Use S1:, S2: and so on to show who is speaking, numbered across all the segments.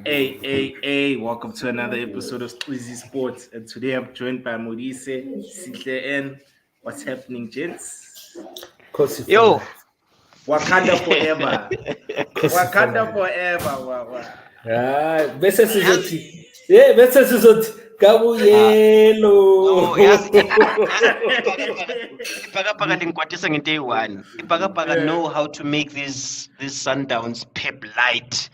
S1: Hey, welcome to another episode of Squeezy Sports. And today I'm joined by Maurice, Sihle, and what's happening, gents?
S2: Kosi for
S3: Yo,
S2: life.
S1: Wakanda forever.
S2: Kosi for
S1: Wakanda
S2: life.
S1: forever. Wa.
S2: Bese sizothi. Bese sizothi kabuyelo.
S3: oh, yazi ibhakabhaka lingikwatisa ngento eyi-one. Ibhakabhaka know how to make these Sundowns Pep light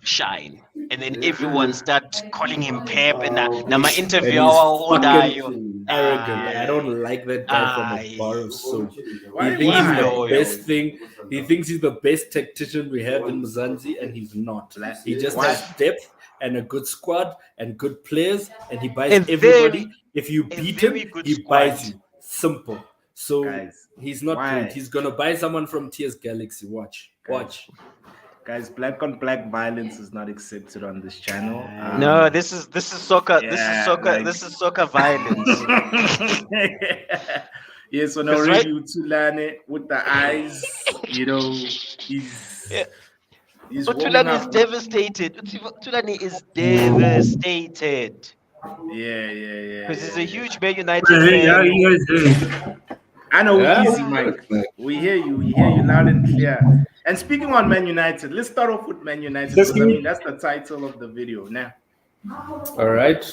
S3: shine. And then everyone start calling him Pep and nama
S2: And
S3: interview
S2: he's
S3: awahodayo.
S2: fucking arrogant. I don't like that guy from a bar of soap. He thinks he's the
S3: Why?
S2: best thing. He thinks he's the best tactician we have in Mzansi, and he's not. He just has depth and a good squad and good players, and he buys
S3: And
S2: everybody. If you
S3: a
S2: beat
S3: very
S2: him,
S3: good
S2: he
S3: squad.
S2: buys you. Simple. So
S1: Guys,
S2: he's not
S1: why?
S2: great. He's gonna buy someone from Tears Galaxy. Watch.
S1: Guys, black on black violence is not accepted on this channel.
S3: No, this is soccer. This is soccer violence.
S1: Yes, on
S3: Because
S1: already Utulane with the eyes, he's warming
S3: Utulani is
S1: up.
S3: devastated. Utulani is devastated.
S1: Yeah.
S3: Because he's a huge Man United fan.
S1: I know
S2: Yeah.
S1: we're easy, Mike. We hear you loud and clear. And speaking on Man United, let's start off with Man United because that's the title of the video now.
S2: All right.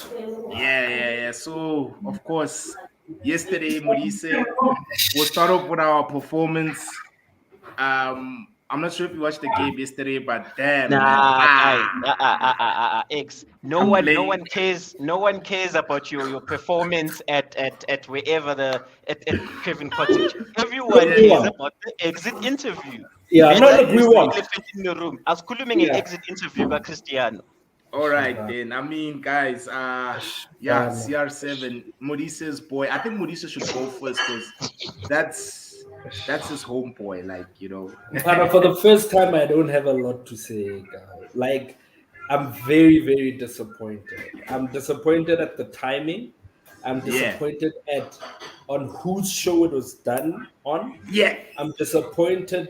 S1: Yeah. So of course, yesterday, Maurice, we'll start off with our performance. I'm not sure if you watched the game yesterday, but damn,
S3: X. No one cares. No one cares about your performance at wherever at Kevin Cottage. Everyone cares about the exit interview.
S2: Yeah,
S3: Man,
S2: no,
S3: that
S2: look, we
S3: is the
S2: won.
S3: elephant in the room. I was calling an exit interview by Cristiano.
S1: All right, then. I mean, guys, CR7, Maurice's boy. I think Maurice should go first because that's his home boy,
S2: But for the first time, I don't have a lot to say, guys. Like, I'm very, very disappointed. I'm disappointed at the timing. I'm disappointed on whose show it was done on.
S1: Yeah.
S2: I'm disappointed.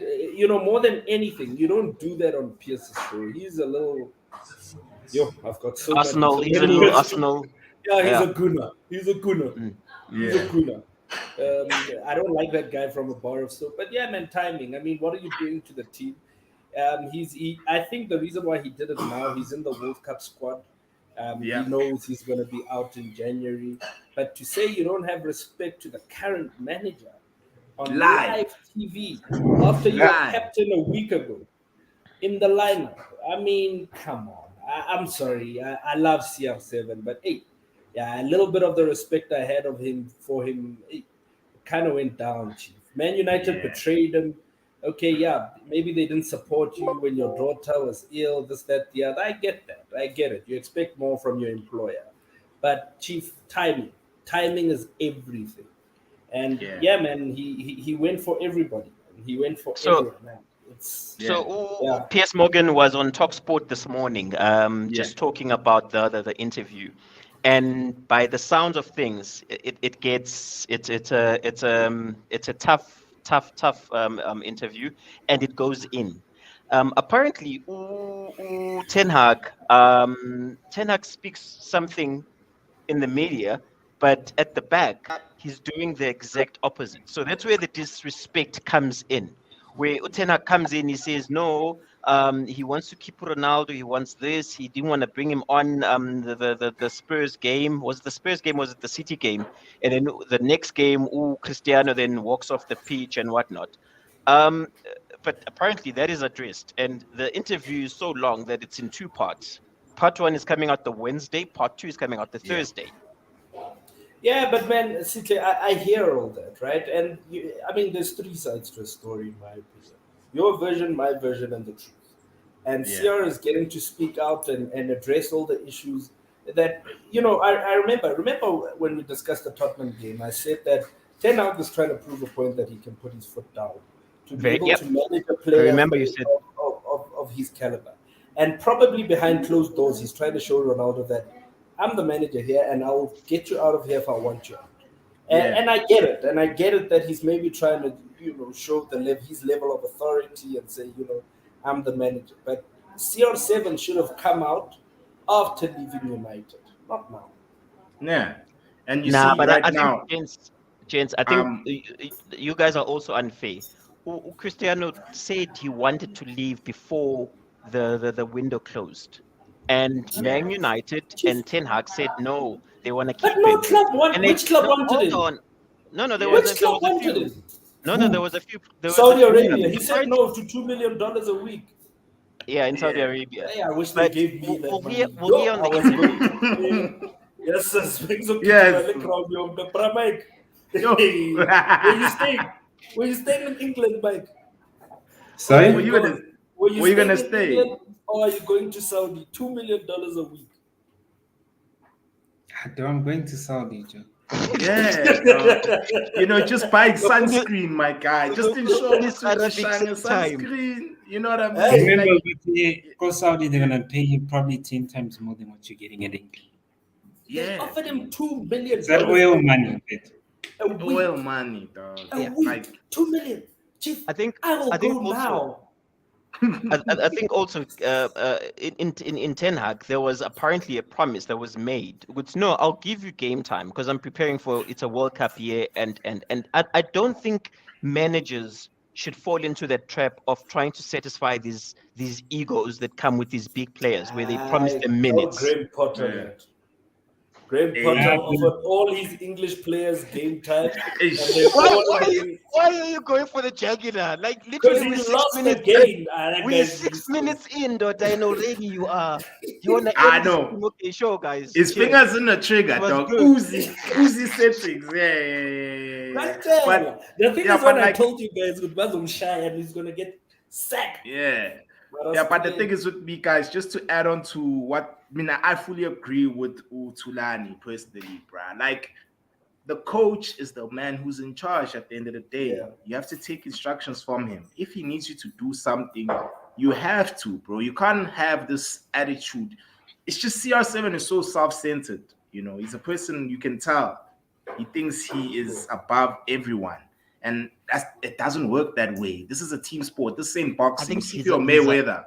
S2: More than anything, you don't do that on Pierce's show. He's a little. I've got so
S3: Arsenal.
S2: much.
S3: He's a little Arsenal.
S2: Yeah, he's
S3: Yeah.
S2: a gunner. He's a gunner. He's a gunner. I don't like that guy from a bar of soap. But yeah, man, timing. I mean, what are you doing to the team? I think the reason why he did it now, he's in the World Cup squad. He knows he's going to be out in January. But to say you don't have respect to the current manager on live TV after you were captain a week ago in the lineup, I mean, come on. I'm sorry. I love CR7, but hey, a little bit of the respect I had for him kind of went down, Chief. Man United betrayed him. Okay, maybe they didn't support you when your daughter was ill, this, that, the other. I get that. I get it. You expect more from your employer. But, Chief, timing. Timing is everything. And, man, he went for everybody. He went for everyone, man.
S3: Piers Morgan was on TalkSport this morning, just talking about the interview, and by the sounds of things, it's a tough interview, and it goes in. Apparently, Ten Hag speaks something in the media, but at the back, he's doing the exact opposite. So that's where the disrespect comes in. Where Utena comes in, he says, no, he wants to keep Ronaldo, he wants this, he didn't want to bring him on the Spurs game. Was it the Spurs game, was it the City game? And then the next game, Cristiano then walks off the pitch and whatnot. But apparently that is addressed. And the interview is so long that it's in two parts. Part one is coming out the Wednesday, part two is coming out the Thursday.
S2: Yeah, but man, Sitle, I hear all that, right? And there's three sides to a story, in my opinion. Your version, my version, and the truth. And CR is getting to speak out and address all the issues that, I remember when we discussed the Tottenham game, I said that Ten Hag is trying to prove a point that he can put his foot down to be able to manage a player of his caliber. And probably behind closed doors, he's trying to show Ronaldo that I'm the manager here, and I'll get you out of here if I want you out. And I get it, and I get it that he's maybe trying to, show his level of authority and say, I'm the manager. But CR7 should have come out after leaving United, not now.
S1: Yeah. And you
S3: Nah,
S1: see
S3: but
S1: right
S3: I
S1: now,
S3: think, Gents, I think
S1: um,
S3: you guys are also unfair. Cristiano said he wanted to leave before the window closed. And Man United and Ten Hag said no, they want to
S2: But
S3: keep
S2: no
S3: him.
S2: club
S3: And
S2: which club
S3: no,
S2: wanted
S3: hold
S2: him?
S3: on. No,
S1: yeah.
S3: there
S2: Which club
S3: was a
S2: wanted
S3: few.
S2: him?
S3: No, there was a few. There was
S2: Saudi
S3: no,
S2: Arabia. He said
S3: apparently,
S2: no to $2 million a week.
S3: yeah, in Saudi
S1: Yeah.
S3: Arabia.
S2: Hey, I wish they
S3: But
S2: gave me that money.
S3: we'll hear on
S2: I
S3: the
S2: was
S3: interview.
S2: going to play. Yes, sir. Swings of
S1: Yes.
S2: the Mike.
S1: Yo.
S2: Where you staying? Where you staying in England, Mike?
S4: Sorry?
S1: Were you gonna
S2: Were you
S1: were you
S2: staying
S1: gonna
S2: in
S1: stay?
S2: England or are you going to Saudi? $2 million a week.
S4: I'm going to Saudi, Joe.
S1: Yeah, dog. Just buy sunscreen, my guy. Just ensure
S3: This
S1: to
S3: Arabic
S1: shine a
S3: time.
S1: sunscreen. You know what I
S2: Hey.
S1: mean?
S4: Remember,
S1: Like,
S4: with the go Saudi, they're gonna pay you probably 10 times more than what you're getting at England.
S2: They
S1: yeah,
S2: offered him $2 million
S4: Is that oil money?
S2: a week.
S1: oil money, dog.
S2: A
S3: Yeah.
S2: week.
S1: Like,
S2: $2 million. Chief,
S3: I think
S2: I will
S3: think
S2: go
S3: also
S2: now.
S3: I think also in Ten Hag there was apparently a promise that was made. Which no, I'll give you game time because I'm preparing for it's a World Cup year and I don't think managers should fall into that trap of trying to satisfy these egos that come with these big players where they promise them minutes.
S2: Graham Potter,
S1: Yeah.
S2: man. Graham
S1: Hey.
S2: Potter offered all his English players game time.
S1: Hey,
S2: And they all
S3: Why are you going for the jugular? Like
S2: because
S3: literally
S2: he
S3: we're 6
S2: lost
S3: minutes
S2: again.
S3: we're 6 minutes in, daughter, and already you wanna
S1: I
S3: end this
S1: know.
S3: thing. Okay, sure, guys.
S1: His
S3: Cheers.
S1: fingers in the trigger,
S3: It was
S1: dog.
S3: good.
S1: Uzi settings. Yeah. But
S2: the thing
S1: yeah,
S2: is, when
S1: but
S2: I
S1: like,
S2: told you guys with Bazum Shy and he's gonna get sacked.
S1: yeah.
S2: But
S1: Yeah, but the thing is with me, guys, just to add on to what I fully agree with Tulani personally, bruh. Like, the coach is the man who's in charge at the end of the day.
S2: Yeah.
S1: You have to take instructions from him. If he needs you to do something, you have to, bro. You can't have this attitude. It's just CR7 is so self-centered. He's a person you can tell. He thinks he is above everyone. And it doesn't work that way. This is a team sport. This ain't boxing.
S3: think
S1: If
S3: he's
S1: you're
S3: a-
S1: Mayweather,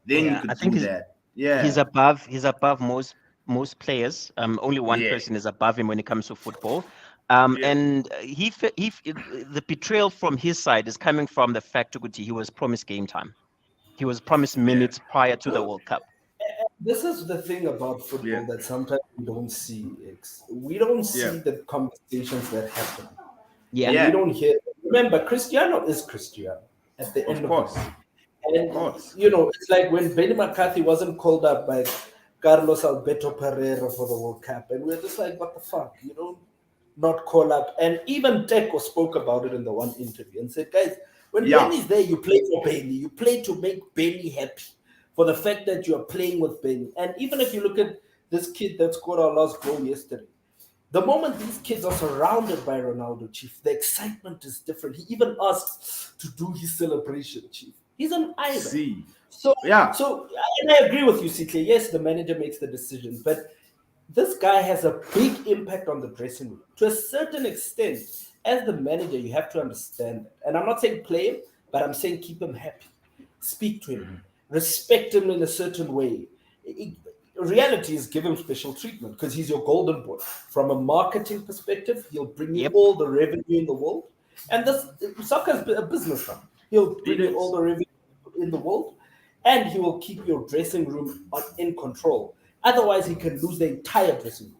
S1: then
S3: Yeah,
S1: you could
S3: I think
S1: do
S3: he's-
S1: that. Yeah.
S3: He's above most players. Only one
S1: Yeah.
S3: person is above him when it comes to football.
S1: Yeah.
S3: And the betrayal from his side is coming from the fact that he was promised game time. He was promised minutes prior to the World Cup.
S2: This is the thing about football
S1: Yeah.
S2: that sometimes we don't see. We don't see
S1: Yeah.
S2: the conversations that happen.
S3: Yeah.
S2: And
S1: Yeah.
S2: we don't hear. Remember, Cristiano is Cristiano at the end
S1: Of course.
S2: of the day. And,
S1: Of course.
S2: it's like when Benny McCarthy wasn't called up by Carlos Alberto Pereira for the World Cup. And we're just like, what the fuck? You don't not call up. And even Teco spoke about it in the one interview and said, guys, when
S1: Yeah.
S2: Benny's there, you play for Benny. You play to make Benny happy for the fact that you're playing with Benny. And even if you look at this kid that scored our last goal yesterday, the moment these kids are surrounded by Ronaldo, Chief, the excitement is different. He even asks to do his celebration, Chief. He's an idol.
S1: See.
S2: So,
S1: Yeah.
S2: And I agree with you, CK. Yes, the manager makes the decision, but this guy has a big impact on the dressing room. To a certain extent, as the manager, you have to understand that. And I'm not saying play him, but I'm saying keep him happy. Speak to him. Respect him in a certain way. Reality is give him special treatment because he's your golden boy. From a marketing perspective, he'll bring you all the revenue in the world. And soccer is a business now. He'll bring you all the revenue in the world, and he will keep your dressing room in control. Otherwise, he can lose the entire dressing room.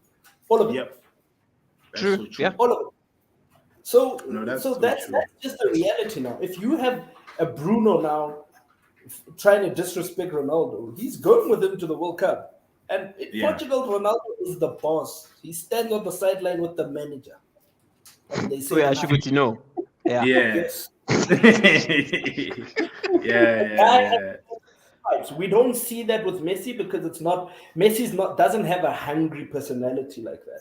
S2: All of it.
S1: Yep. That's
S3: True.
S1: so true.
S3: Yeah.
S2: All of it. So,
S1: that's
S2: that's just the reality now. If you have a Bruno now trying to disrespect Ronaldo, he's going with him to the World Cup. And in Portugal, Ronaldo is the boss. He stands on the sideline with the manager. And they say,
S3: no. Yeah.
S2: Yes.
S1: Yeah.
S2: We don't see that with Messi because doesn't have a hungry personality like that.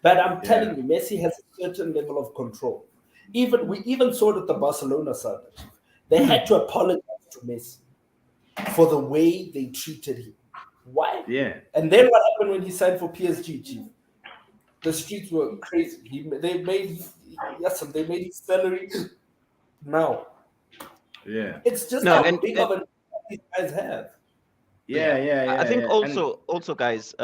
S2: But I'm telling you, Messi has a certain level of control. We even saw it at the Barcelona side. They had to apologize to Messi for the way they treated him. Why?
S1: Yeah.
S2: And then what happened when he signed for PSG, Chief? The streets were crazy. They made his salary now.
S1: Yeah.
S2: It's just
S3: No,
S2: how
S3: and-
S2: big of an these guys have.
S3: I think
S1: yeah.
S3: also guys,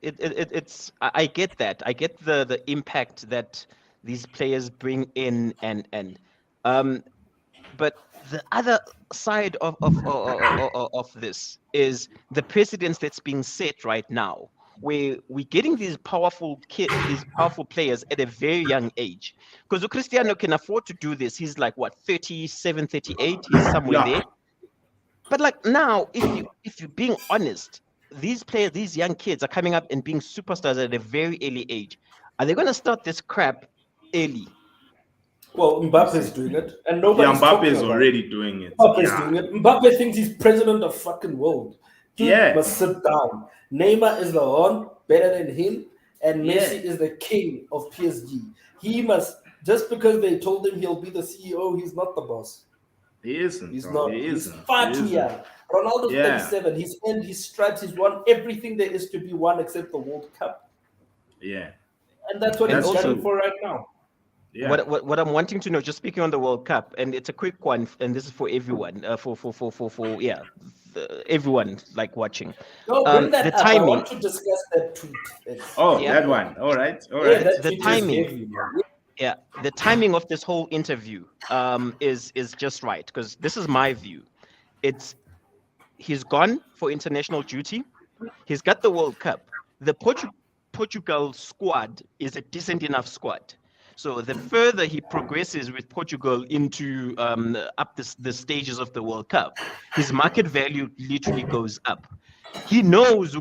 S3: it's I get that. I get the impact that these players bring in but the other side of this is the precedence that's being set right now, where we're getting these these powerful players at a very young age. Because Cristiano can afford to do this. He's like what, 37, 38, he's somewhere
S1: Yeah.
S3: there. But like now, if you're being honest, these players, these young kids are coming up and being superstars at a very early age. Are they gonna start this crap early?
S2: Well, Mbappe's doing it, and nobody's
S1: Mbappe
S2: talking
S1: is
S2: about
S1: already doing it.
S2: Mbappe's doing it. Mbappe thinks he's president of fucking world. Dude must sit down. Neymar is the one better than him, and Messi is the king of PSG. He must, just because they told him he'll be the CEO, he's not the boss.
S1: He isn't.
S2: He's
S1: bro.
S2: not.
S1: He
S2: He's
S1: isn't.
S2: far
S1: He
S2: too
S1: isn't.
S2: young. Ronaldo's 37. He's earned his stripes. He's won everything there is to be won except the World Cup.
S1: Yeah.
S2: And that's what he's gunning for right now.
S3: Yeah. What I'm wanting to know, just speaking on the World Cup, and it's a quick one, and this is for everyone, everyone like watching.
S2: No, bring that
S3: the
S2: up.
S3: timing.
S2: I want to discuss that tweet.
S1: That one. All right.
S3: The timing. The timing of this whole interview is just right, because this is my view. He's gone for international duty. He's got the World Cup. The Portugal squad is a decent enough squad. So the further he progresses with Portugal into up the stages of the World Cup, his market value literally goes up. He knows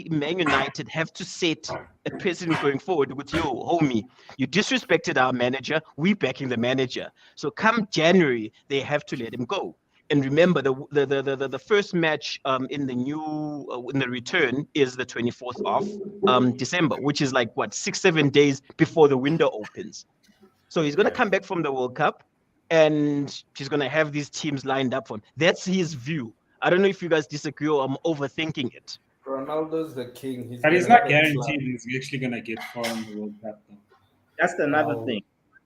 S3: Man United have to set a precedent going forward. Yo, homie, you disrespected our manager. We backing the manager. So come January, they have to let him go. And remember, the first match in the return is the 24th of December, which is like what, 6-7 days before the window opens. So he's gonna come back from the World Cup, and he's gonna have these teams lined up for him. That's his view. I don't know if you guys disagree or I'm overthinking it.
S2: Ronaldo's the king.
S4: But he's not guaranteed he's actually gonna get far in the World Cup, though.
S1: That's another thing.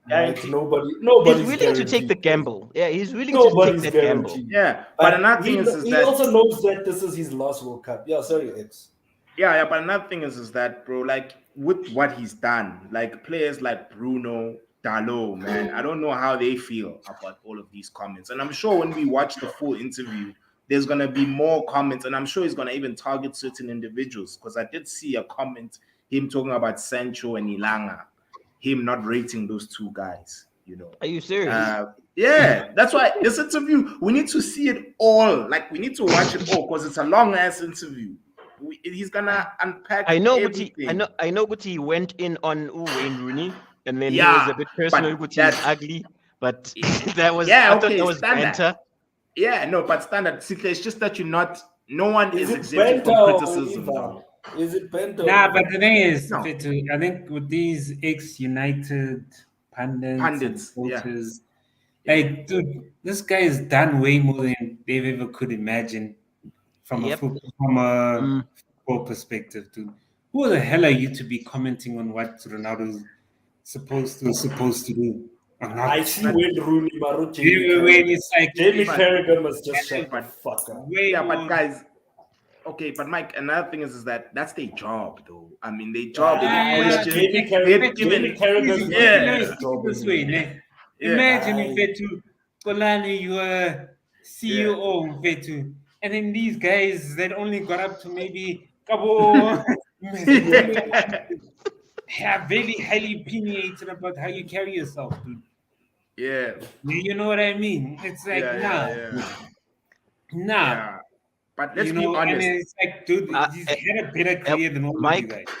S2: Nobody's
S3: he's willing to take the gamble. Yeah, he's willing to take that gamble.
S1: Yeah, but another thing is
S2: he
S1: that
S2: also knows that this is his last World Cup. Yeah, sorry, X.
S1: Yeah, but another thing is that, bro, like with what he's done, like players like Bruno, Dalot, man, I don't know how they feel about all of these comments. And I'm sure when we watch the full interview, there's gonna be more comments, and I'm sure he's gonna even target certain individuals. Because I did see a comment, him talking about Sancho and Ilanga, him not rating those two guys, you know.
S3: Are you serious?
S1: Yeah, that's why this interview, we need to see it all. Like, we need to watch it all because it's a long ass interview. He's gonna unpack.
S3: I know,
S1: everything.
S3: I know, Guti, he went in on Wayne Rooney, and then he was a bit personal. Guti is ugly, but that was I thought that was banter.
S1: Yeah, no, but standard. It's just that no one is exempt from criticism.
S2: Is it bento?
S4: Nah, but the thing is, I think with these ex-United pundits voters, like, dude, this guy has done way more than they've ever could imagine from a football perspective, dude. Who the hell are you to be commenting on what Ronaldo's supposed to do?
S2: I see when Rooney Maro
S4: Jamie
S2: Carragher must just shut the fuck up.
S1: But guys, okay, but Mike, another thing is that that's their job, though. I mean, their job is
S2: Jamie Carragher.
S4: This way, imagine if Fetu Kolani, you are CEO of Fetu, and then these guys that only got up to maybe couple. Very highly opinionated about how you carry yourself, dude.
S1: Yeah.
S4: You know what I mean? It's like, nah.
S1: But let's be honest.
S4: And it's like, dude, he's had a better career than all
S3: Mike,
S4: of you guys.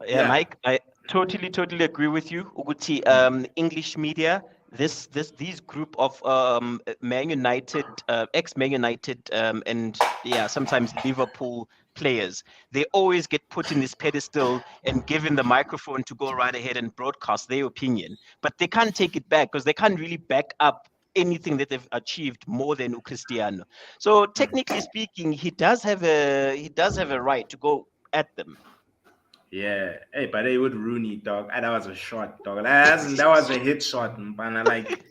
S3: Yeah, Mike, I totally agree with you. Uguti, English media, these group of Man United, ex-Man United, and sometimes Liverpool players, they always get put in this pedestal and given the microphone to go right ahead and broadcast their opinion, but they can't take it back because they can't really back up anything that they've achieved more than Cristiano. So technically speaking, he does have a right to go at them.
S1: Yeah, hey, but they would Rooney, dog. That was a shot, dog. That was a hit shot, man. Like,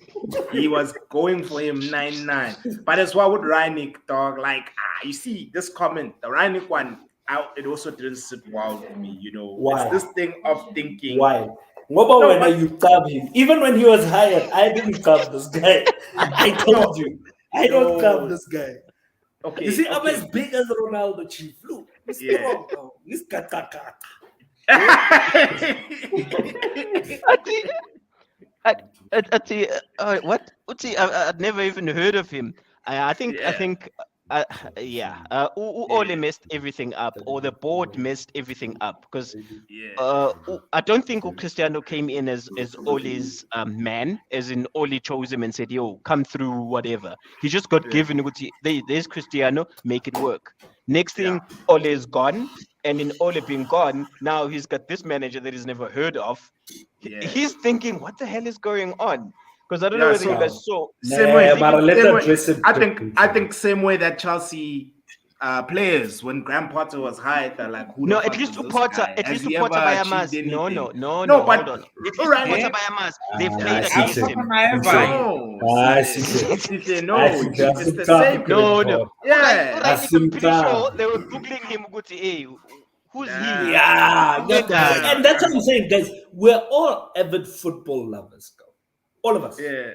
S1: He was going for him 9-9. But as well with Reinik, dog, like, you see, this comment, the Reinik one, it also didn't sit well with me, you know.
S2: Why?
S1: It's this thing of thinking.
S2: Why? When you carve him, even when he was hired, I didn't carve this guy. I told you, I don't carve this guy.
S1: Okay.
S2: You see, I'm as big as Ronaldo, chief. Look, this kaka.
S3: What? I'd never even heard of him. I think Ole messed everything up, or the board messed everything up, because I don't think Cristiano came in as Ole's man, as in Ole chose him and said, "Yo, come through, whatever." He just got given. There's Cristiano, make it work. Next thing, Ole is gone, and in Ole being gone, now he's got this manager that he's never heard of. He's thinking, what the hell is going on? Because I don't know whether you guys saw.
S1: I think same way that Chelsea players, when Graham Potter was hired, they're like, who?
S3: No, at least Potter by Amas. No,
S1: but
S3: hold on. At least Potter by Amas, they've played against him.
S1: No, it's the same.
S3: No.
S1: Yeah,
S3: I'm pretty sure they were googling him. Who's he?
S2: Yeah, and that's what I'm saying, guys. We're all avid football lovers, all of us.
S1: Yeah.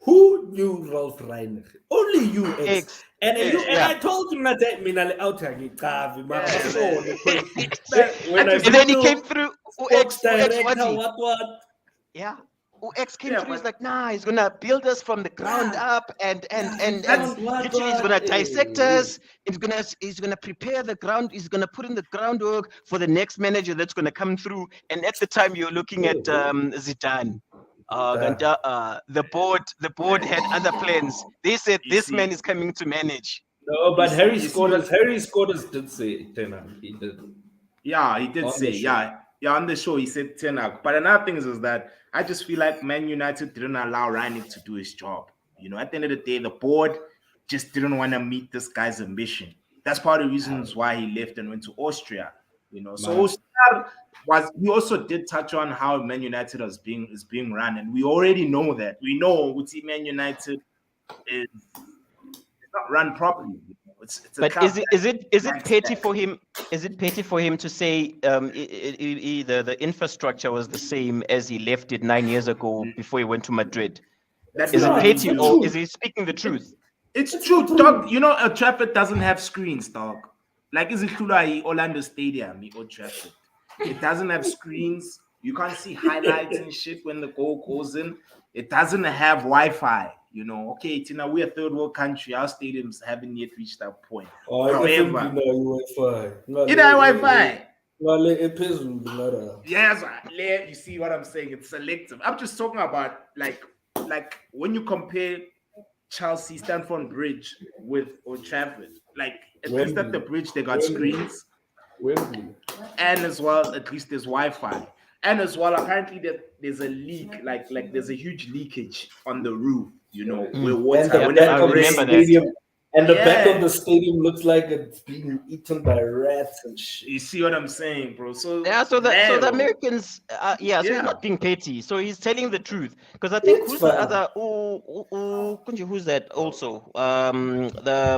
S2: Who knew Ralph Reinig? Only you, X. And I told him that
S3: and then he came through.
S2: X director, what?
S3: Yeah. X came through. He's like, nah, he's gonna build us from the ground up, and literally he's gonna dissect us. He's gonna prepare the ground. He's gonna put in the groundwork for the next manager that's gonna come through. And at the time, you're looking at Zidane. The board had other plans. They said this man is coming to manage.
S2: No, but Harry Scotters did say Ten. He did.
S1: Yeah, he did say. Yeah, on the show he said Ten. But another thing is that I just feel like Man United didn't allow Reinig to do his job. You know, at the end of the day, the board just didn't want to meet this guy's ambition. That's part of the reasons why he left and went to Austria. You know, so we also did touch on how Man United is being run, and we already know that. We know Man United is not run properly.
S3: But is it petty for him? Is it petty for him to say the infrastructure was the same as he left it 9 years ago before he went to Madrid? Is it petty, or is he speaking the truth?
S1: It's true, dog. You know, Old Trafford doesn't have screens, dog. Like, is it Orlando Stadium, Old Trafford? It doesn't have screens. You can't see highlights and shit when the goal goes in. It doesn't have Wi-Fi. You know, okay, Tina, we're a third world country. Our stadiums haven't yet reached that point. However, it has Wi-Fi. Yes, you see what I'm saying? It's selective. I'm just talking about like when you compare Chelsea Stamford Bridge with Old Trafford, like at least at the bridge they got screens, and as well at least there's Wi-Fi, and as well apparently there's a leak, like there's a huge leakage on the roof. You know, where water.
S2: And the back of the stadium looks like it's being eaten by rats and shit.
S1: You see what I'm saying, bro? So
S3: the Americans, so he's not being petty. So he's telling the truth. Because I think who's that also? The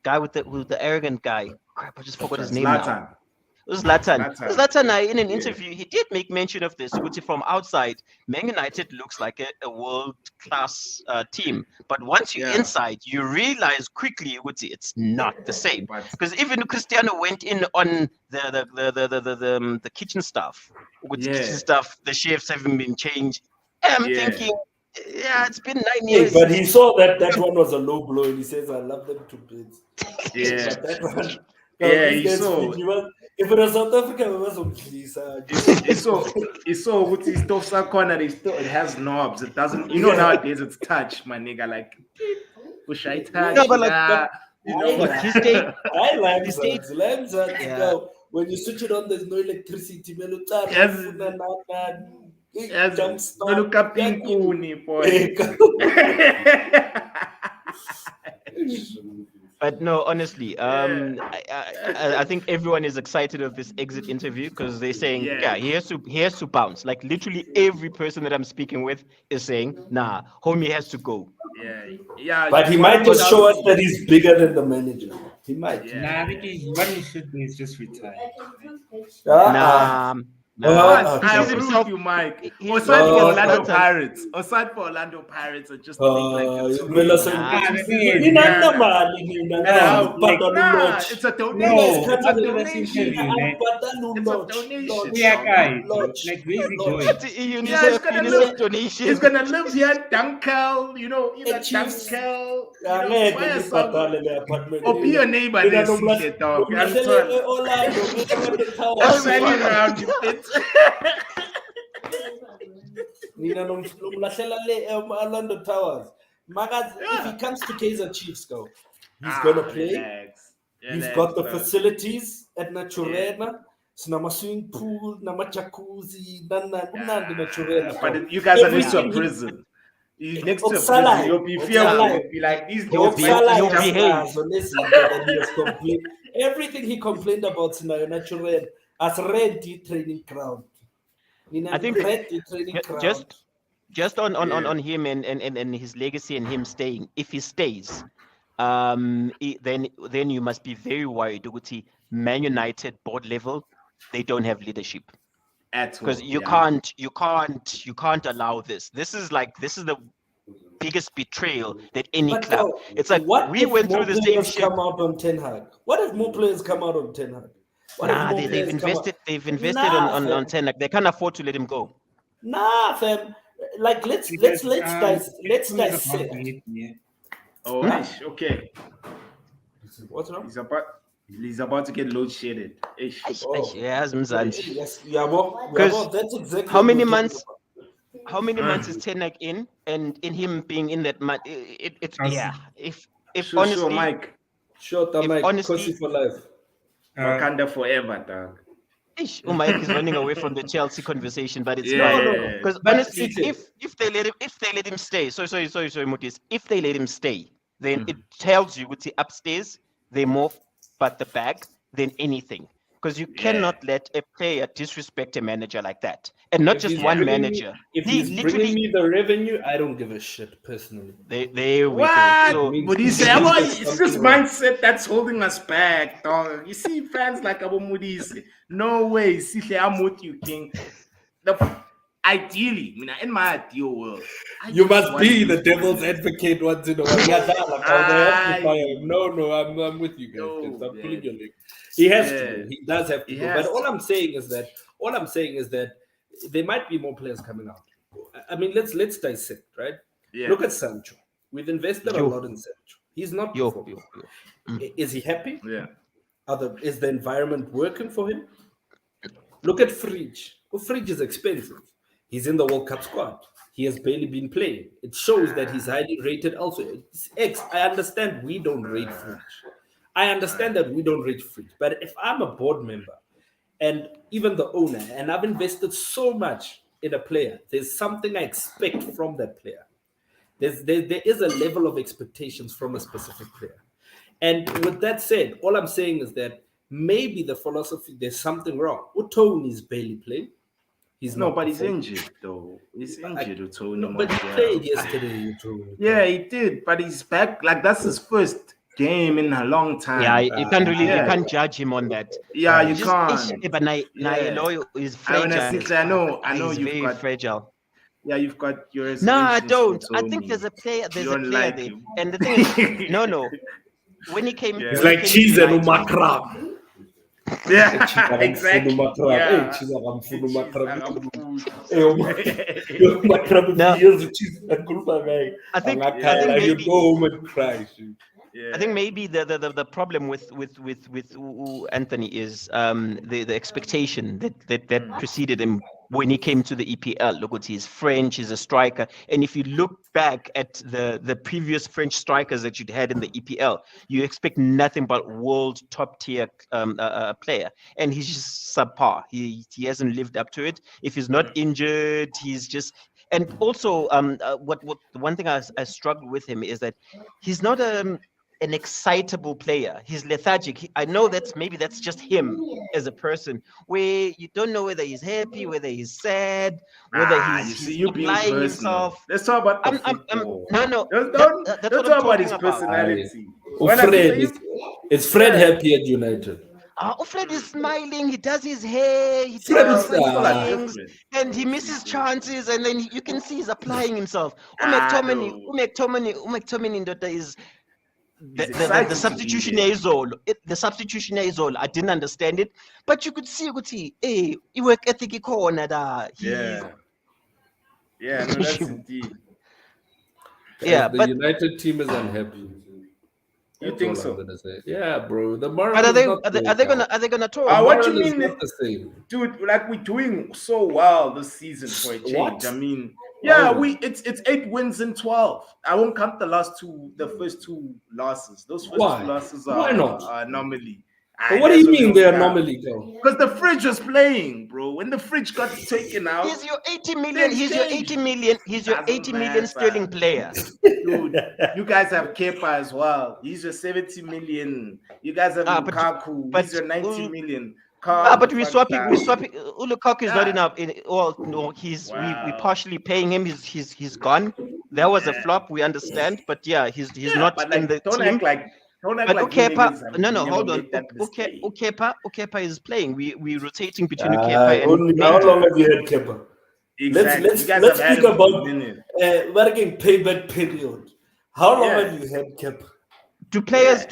S3: guy with the arrogant guy. Crap, I just forgot his name now. It was Zlatan. In an interview, he did make mention of this, which from outside, Man United looks like a world-class team. But once you're inside, you realize quickly, it's not the same. Because even Cristiano went in on the kitchen stuff. Kitchen stuff, the chefs haven't been changed. I'm thinking, it's been 9 years.
S2: But he saw that one was a low blow, and he says, I love them to bits.
S1: Yeah.
S2: He saw. If it was South Africa, we must please.
S1: It's so with his stuff corner, it has knobs. It doesn't, nowadays it's touch, my nigga. Like, push I touch.
S3: No, but
S2: I like that. When you switch it on, there's no electricity.
S1: Yes. Look up boy.
S3: But no, honestly, I think everyone is excited of this exit interview because they're saying, yeah, he has to bounce. Like literally every person that I'm speaking with is saying, nah, homie has to go.
S1: Yeah.
S2: But he might just show us that he's bigger than the manager. He might.
S4: Yeah. Nah, I think what he should do is just retire.
S3: Nah.
S1: I agree with you, Mike. Or sign for Orlando Pirates. Or sign for Orlando Pirates and just think like it's
S2: it's a
S1: donation.
S4: It's a donation. Yeah, guys. Like, where's he going?
S1: He's gonna live here in Dunkel, either Dunkel, or be a neighbor there, see the dog. I'm standing around you, bitch.
S2: Orlando Towers. If he comes to Kaizer Chiefs, he's gonna play. He's got the facilities at Naturena. Nama swimming pool, nama jacuzzi,
S1: but you guys are next to a prison. Next to a prison, you'll be fearful. You'll be like, these dogs
S2: everything he complained about in Naturena as ready training ground.
S3: I think just on him and his legacy and him staying. If he stays, then you must be very worried. Man United board level, they don't have leadership. Because you can't allow this. This is the biggest betrayal that any club. It's like we went through the same shit.
S2: Come out on Ten Hag. What if more players come out on Ten Hag?
S3: They've invested on Ten Hag. They can't afford to let him go.
S2: Nah, fam. Like let's dissect.
S1: Oh, okay.
S2: What's wrong?
S1: He's about to get load shedded.
S2: Yes,
S3: because
S2: that's exactly
S3: how many months is Ten Hag in, and in him being in that month, it's If honestly,
S1: Mike.
S2: Mike. Honestly, for life.
S1: Wakanda forever, dog.
S3: Mike is running away from the Chelsea conversation, but it's not. Because honestly, if they let him stay, sorry, Mutis. If they let him stay, then it tells you with the upstairs they more but the bag than anything. Because you cannot let a player disrespect a manager like that, and not just one manager.
S2: If he's bringing me the revenue, I don't give a shit personally.
S3: There we
S1: go.
S3: So,
S1: but he said, it's this mindset that's holding us back, dog. You see, fans like Abu Mudis, no way. See, I'm with you, King. Ideally, in my ideal world,
S2: you must be the devil's advocate once in a while. No, I'm with you guys. I'm pulling your leg. He has to. He does have to go. But all I'm saying is that there might be more players coming out. I mean, let's dissect, right? Yeah. Look at Sancho. We've invested a lot in Sancho. He's not performing. Is he happy?
S1: Yeah.
S2: Is the environment working for him? Look at Fridge. Well, Fridge is expensive. He's in the World Cup squad. He has barely been playing. It shows that he's highly rated also. I understand we don't rate Fridge. I understand that we don't rate Fridge. But if I'm a board member and even the owner, and I've invested so much in a player, there's something I expect from that player. There is a level of expectations from a specific player. And with that said, all I'm saying is that maybe the philosophy, there's something wrong. Tony's barely playing.
S1: But he's injured though. He's injured, Tony.
S2: But he played yesterday, Tony.
S1: Yeah, he did. But he's back. Like that's his first game in a long time.
S3: Yeah, you can't really, you can't judge him on that.
S1: Yeah, you can't.
S3: But Nailo is fragile.
S1: I know
S3: he's
S1: you've
S3: very fragile.
S1: Yeah, you've got your.
S3: No, I don't. I think there's a player. There, and the thing is, no. When he came,
S2: he's like cheese and umakram.
S1: Yeah, exactly.
S3: I think
S2: you go home and cry.
S3: I think maybe the problem with Anthony is the expectation that preceded him when he came to the EPL. Look what he's French, he's a striker, and if you look back at the previous French strikers that you'd had in the EPL, you expect nothing but world top tier player, and he's just subpar. He hasn't lived up to it. If he's not injured, he's just. And also, what one thing I struggle with him is that he's not a an excitable player. He's lethargic. I know that's just him as a person, where you don't know whether he's happy, whether he's sad, whether he's applying himself.
S1: Let's talk about the football.
S3: No.
S1: Don't
S3: That's
S1: talk
S3: what I'm
S1: about his
S3: talking about.
S1: personality.
S2: It's Fred happy at United.
S3: Fred is smiling. He does his hair. He
S2: Fred
S3: does
S2: is
S3: things, and he misses chances. And then you can see he's applying himself. McTominay Ndota is the substitution is all. The substitution is all. I didn't understand it, but you could see, hey, he work ethic corner.
S1: Yeah, no, that's indeed.
S2: Yeah, the United team is unhappy.
S1: You think so?
S2: Yeah, bro. The moral
S3: but are they gonna talk?
S1: What you mean? Not the same. Dude, like we're doing so well this season for a change. What? I mean, it's 8 wins in 12. I won't count the first two losses. Those first two losses are anomaly.
S2: But what do you mean they're anomaly, though?
S1: Because the fridge was playing, bro. When the fridge got taken out,
S3: he's your 80 million. He's your 80 million sterling player.
S1: Dude, you guys have Kepa as well. He's your 70 million. You guys have Lukaku. He's your 90 million.
S3: But we swap it. Lukaku is not enough. We partially paying him. He's gone. That was a flop. We understand, but he's not in the team. Hold on. Ukepa is playing. We're rotating between Ukepa and
S2: how long have you had Kepa?
S1: Exactly.
S2: Let's speak about working payback period. How long have you had Kepa?
S3: Do players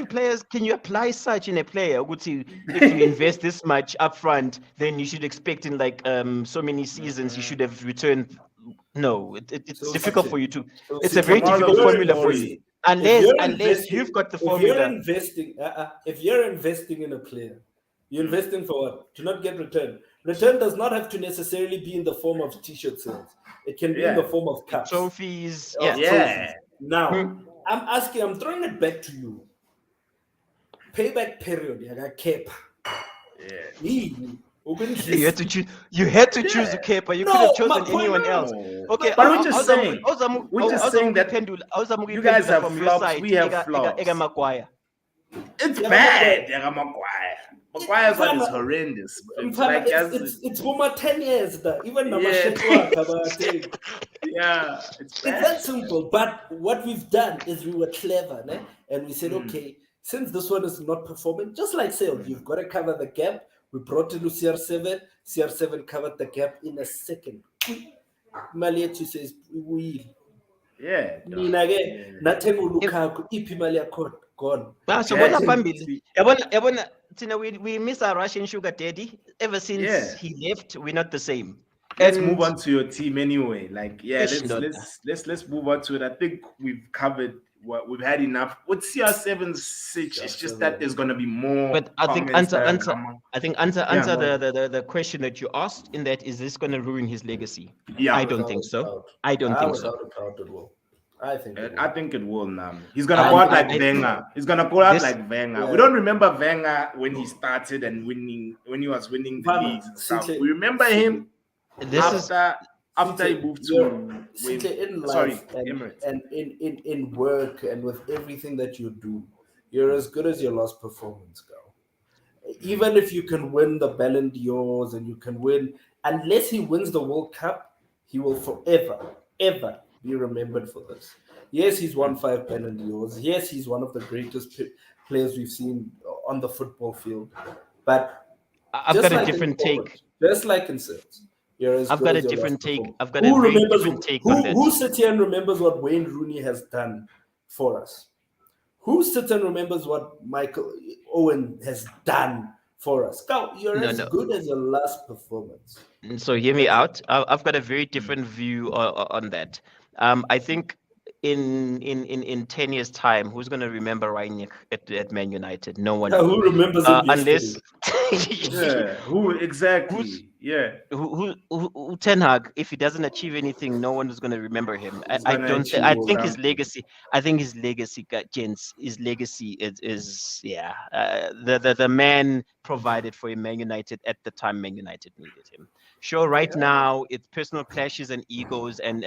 S3: can you apply such in a player? If you invest this much upfront, then you should expect in so many seasons you should have returned. No, it's difficult for you to. It's a very difficult formula for you. Unless you've got the formula.
S2: If you're investing in a player, you're investing for what? To not get return. Return does not have to necessarily be in the form of t-shirt sales. It can be in the form of cups.
S3: Trophies.
S2: Trophies. Now, I'm throwing it back to you. Payback period. You got Kepa.
S3: You had to choose. You had to choose Kepa. You could have chosen anyone else. Okay,
S1: but we're just saying that you guys have flops. We have flops. It's bad. Maguire's one is horrendous.
S2: It's for 10 years. Even it's that simple. But what we've done is we were clever, and we said, okay, since this one is not performing, just like sales, you've got to cover the gap. We brought in CR7. CR7 covered the gap in a second. Malietu says, we.
S1: Yeah.
S2: Nothing will look out. Gone.
S3: So we miss our Russian sugar daddy. Ever since he left, we're not the same.
S1: Let's move on to your team anyway. Let's move on to it. I think we've covered what we've had enough. With CR7's sitch, it's just that there's gonna be more.
S3: But I think answer the question that you asked in that, is this gonna ruin his legacy? Yeah. I don't think so. I
S1: think it will now. He's gonna go out like Wenger. He's gonna go out like Wenger. We don't remember Wenger when he started and winning, when he was winning the leagues and stuff. We remember him after he moved to Emirates.
S2: And in work and with everything that you do, you're as good as your last performance, girl. Even if you can win the Ballon d'Ors and you can win, unless he wins the World Cup, he will forever, ever be remembered for this. Yes, he's won 5 Ballon d'Ors. Yes, he's one of the greatest players we've seen on the football field. But
S3: I've got a different take.
S2: Just like in sales.
S3: I've got a different take. I've got a very different take on that.
S2: Who sits here and remembers what Wayne Rooney has done for us? Who sits and remembers what Michael Owen has done for us? You're as good as your last performance.
S3: So hear me out. I've got a very different view on that. I think in 10 years' time, who's going to remember Rangnick at Man United? No one.
S2: Who remembers him
S3: unless
S1: who exactly?
S3: Who Ten Hag, if he doesn't achieve anything, no one is going to remember him. I think his legacy, gents, his legacy is the man provided for Man United at the time Man United needed him. Sure, right now it's personal clashes and egos, and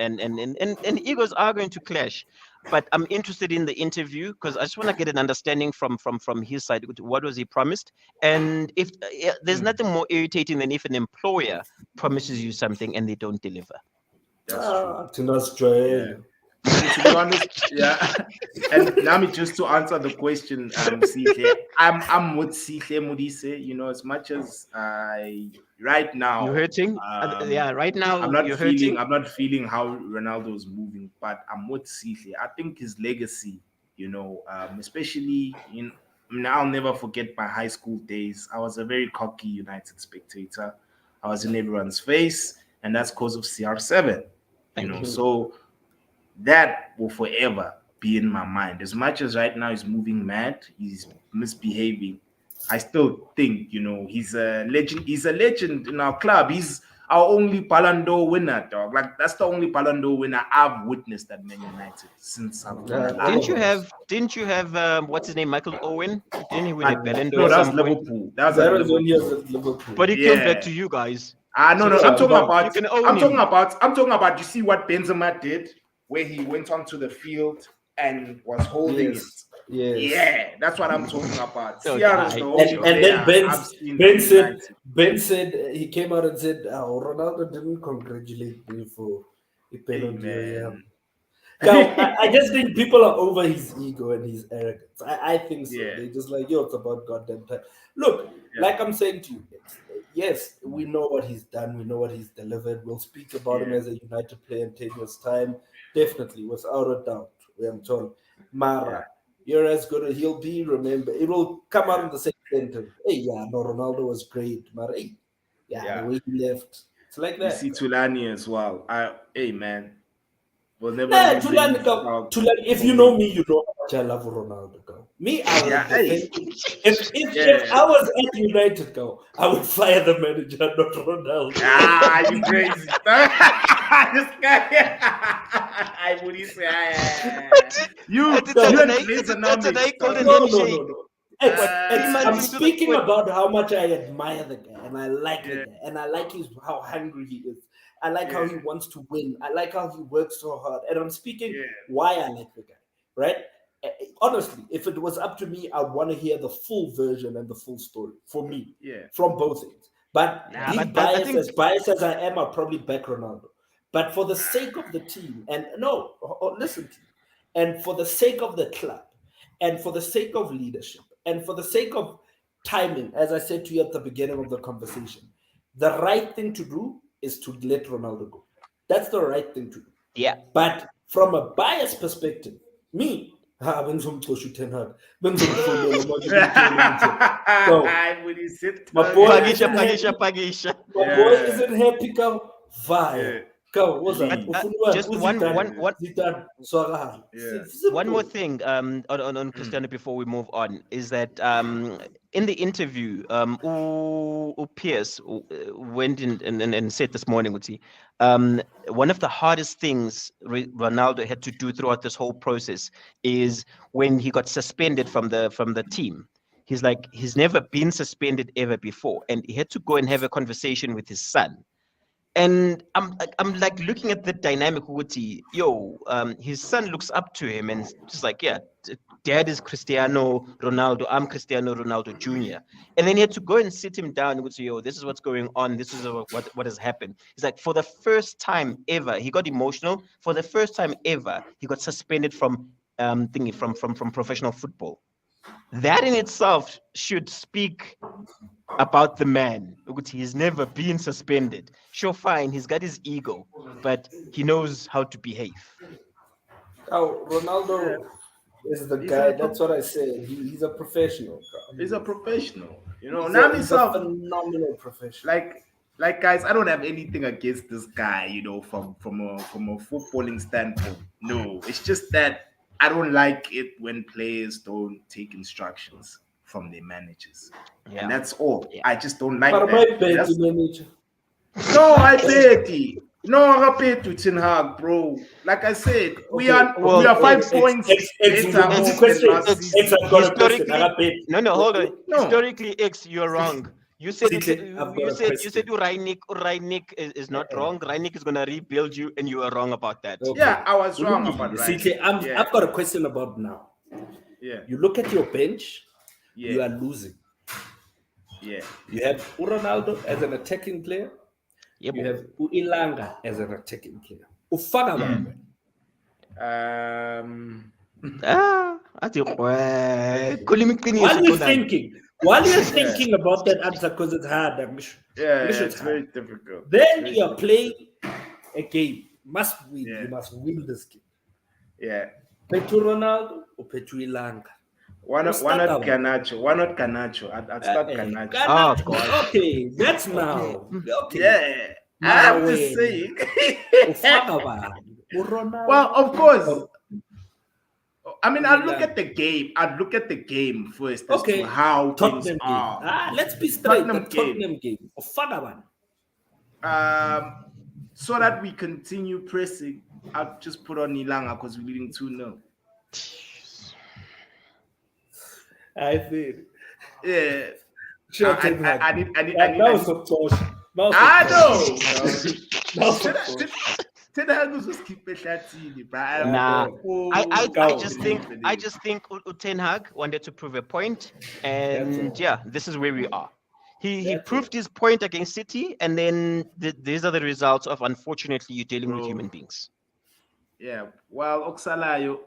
S3: egos are going to clash. But I'm interested in the interview because I just want to get an understanding from his side. What was he promised? And if there's nothing more irritating than if an employer promises you something and they don't deliver.
S2: That's true. To not joy.
S1: And to be honest, and now just to answer the question, Sihle, I'm with Sihle Modise. You know, as much as right now
S3: you're hurting. Right now
S1: I'm not feeling how Ronaldo is moving, but I'm with Sihle. I think his legacy, you know, especially I'll never forget my high school days. I was a very cocky United spectator. I was in everyone's face, and that's because of CR7. You know, so that will forever be in my mind. As much as right now he's moving mad, he's misbehaving, I still think, you know, he's a legend. He's a legend in our club. He's our only Ballon d'Or winner, dog. Like, that's the only Ballon d'Or winner I've witnessed at Man United since I've been alive.
S3: Didn't you have what's his name, Michael Owen? Didn't he win a Ballon d'Or?
S1: No, that was Liverpool. That was
S2: Liverpool.
S3: But he came back to you guys.
S1: No. I'm talking about. You see what Benzema did, where he went onto the field and was holding it.
S2: Yes.
S1: Yeah, that's what I'm talking about.
S2: And then Ben said he came out and said, Ronaldo didn't congratulate me for the penalty. I just think people are over his ego and his arrogance. I think so. They're just like, it's about goddamn time. Look, like I'm saying to you, yes, we know what he's done. We know what he's delivered. We'll speak about him as a United player in 10 years' time. Definitely, without a doubt. I'm told. Mara, you're as good as he'll be. Remember, it will come out in the same sentence. Hey, Ronaldo was great. Mara, the way he left. It's like that.
S1: You see Tulani as well. Hey, man. We'll never
S2: Tulani, if you know me, you know how much I love Ronaldo. Go. Me, I would if I was at United, I would fire the manager, not Ronaldo.
S1: You crazy. This guy. I would say, you I'm speaking about how much I admire the guy and I like the guy and I like how hungry he is. I like how he wants to win. I like how he works so hard. And I'm speaking why I like the guy, right? Honestly, if it was up to me, I'd want to hear the full version and the full story for me, from both ends. But biased as I am, I'll probably back Ronaldo. But for the sake of the team, and listen to me, and for the sake of the club, and for the sake of leadership, and for the sake of timing, as I said to you at the beginning of the conversation, the right thing to do is to let Ronaldo go. That's the right thing to do.
S3: Yeah.
S2: But from a biased perspective, me, my boy isn't happy.
S3: Just one more thing on Cristiano before we move on is that in the interview, Piers went in and said this morning, one of the hardest things Ronaldo had to do throughout this whole process is when he got suspended from the team. He's like, he's never been suspended ever before, and he had to go and have a conversation with his son. And I'm like looking at the dynamic. His son looks up to him and just like, dad is Cristiano Ronaldo. I'm Cristiano Ronaldo Jr. And then he had to go and sit him down and would say, this is what's going on. This is what has happened. He's like, for the first time ever, he got emotional. For the first time ever, he got suspended from professional football. That in itself should speak about the man. He's never been suspended. Sure, fine, he's got his ego, but he knows how to behave.
S2: Ronaldo is the guy. That's what I said. He's a professional.
S1: He's a professional.
S2: He's a phenomenal professional.
S1: Like guys, I don't have anything against this guy. From a footballing standpoint. No, it's just that I don't like it when players don't take instructions from their managers. Yeah. And that's all. Yeah. I just don't like that. No, I bet you. No, I bet you, Ten Hag, bro. Like I said, we are 5 points.
S3: Hold on. No, historically, X, you're wrong. You said
S2: I've got a
S3: you said Reinik is not wrong. Reinik is gonna rebuild you, and you are wrong about that.
S2: Okay.
S1: Yeah, I was wrong about
S2: Reinik. I've got a question about now.
S1: Yeah.
S2: You look at your bench, you are losing.
S1: Yeah.
S2: You have Ronaldo as an attacking player.
S3: Yeah,
S2: You have Ilanga as an attacking player. Ufaka bani? While you're thinking about that answer, because it's hard,
S1: it's very difficult.
S2: Then you're playing a game. Must win. You must win this game.
S1: Yeah.
S2: Petru Ronaldo or Petru Ilanga?
S1: Why not Garnacho? Why not Garnacho? I'd start Garnacho.
S3: Oh God.
S2: Okay, that's now. Okay.
S1: Yeah. I have to say. Well, of course. I mean, I'd look at the game. I'd look at the game first as to how things are.
S2: Let's be straight. The Tottenham game.
S1: So that we continue pressing, I'll just put on Ilanga because we're leading 2-0.
S2: I think.
S1: Yeah.
S2: Sure,
S1: I need.
S2: I know.
S1: Ten Hag was just keep it that.
S3: Nah, I just think Ten Hag wanted to prove a point, and this is where we are. He proved his point against City, and then these are the results of, unfortunately, you dealing with human beings.
S1: Yeah, well, Oksalayo,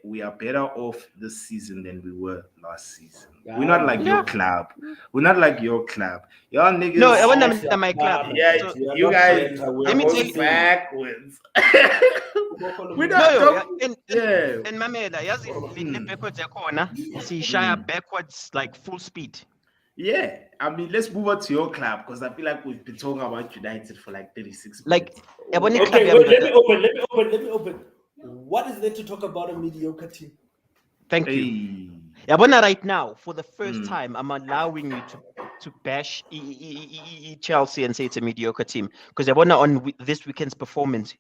S1: we are better off this season than we were last season. We're not like your club. We're not like your club. Y'all niggas.
S3: No, I wasn't my club.
S1: Yeah,
S3: so,
S1: you guys are going backwards. We're not.
S3: And Mamela, see Shire backwards like full speed.
S1: Yeah, I mean, let's move on to your club because I feel like we've been talking about United for like 36 minutes.
S3: Like,
S2: let me open. What is there to talk about a mediocre team?
S3: Thank you. Yabona, right now, for the first time, I'm allowing you to bash Chelsea and say it's a mediocre team because Yabona on this weekend's performance.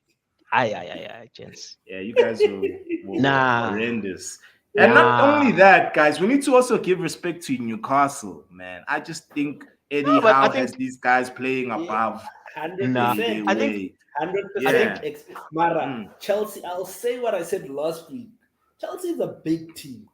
S3: Gents.
S1: Yeah, you guys were horrendous. And not only that, guys, we need to also give respect to Newcastle, man. I just think Eddie Howe has these guys playing above.
S2: 100%. I think 100%. Mara, Chelsea, I'll say what I said last week. Chelsea is a big team.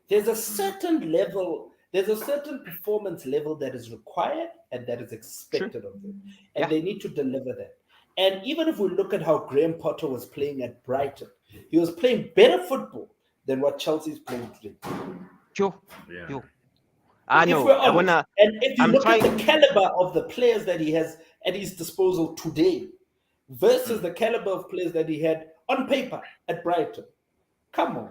S2: There's a certain level, there's a certain performance level that is required and that is expected of them. And they need to deliver that. And even if we look at how Graham Potter was playing at Brighton, he was playing better football than what Chelsea is playing today.
S3: I know.
S2: And if you look at the caliber of the players that he has at his disposal today versus the caliber of players that he had on paper at Brighton, come on.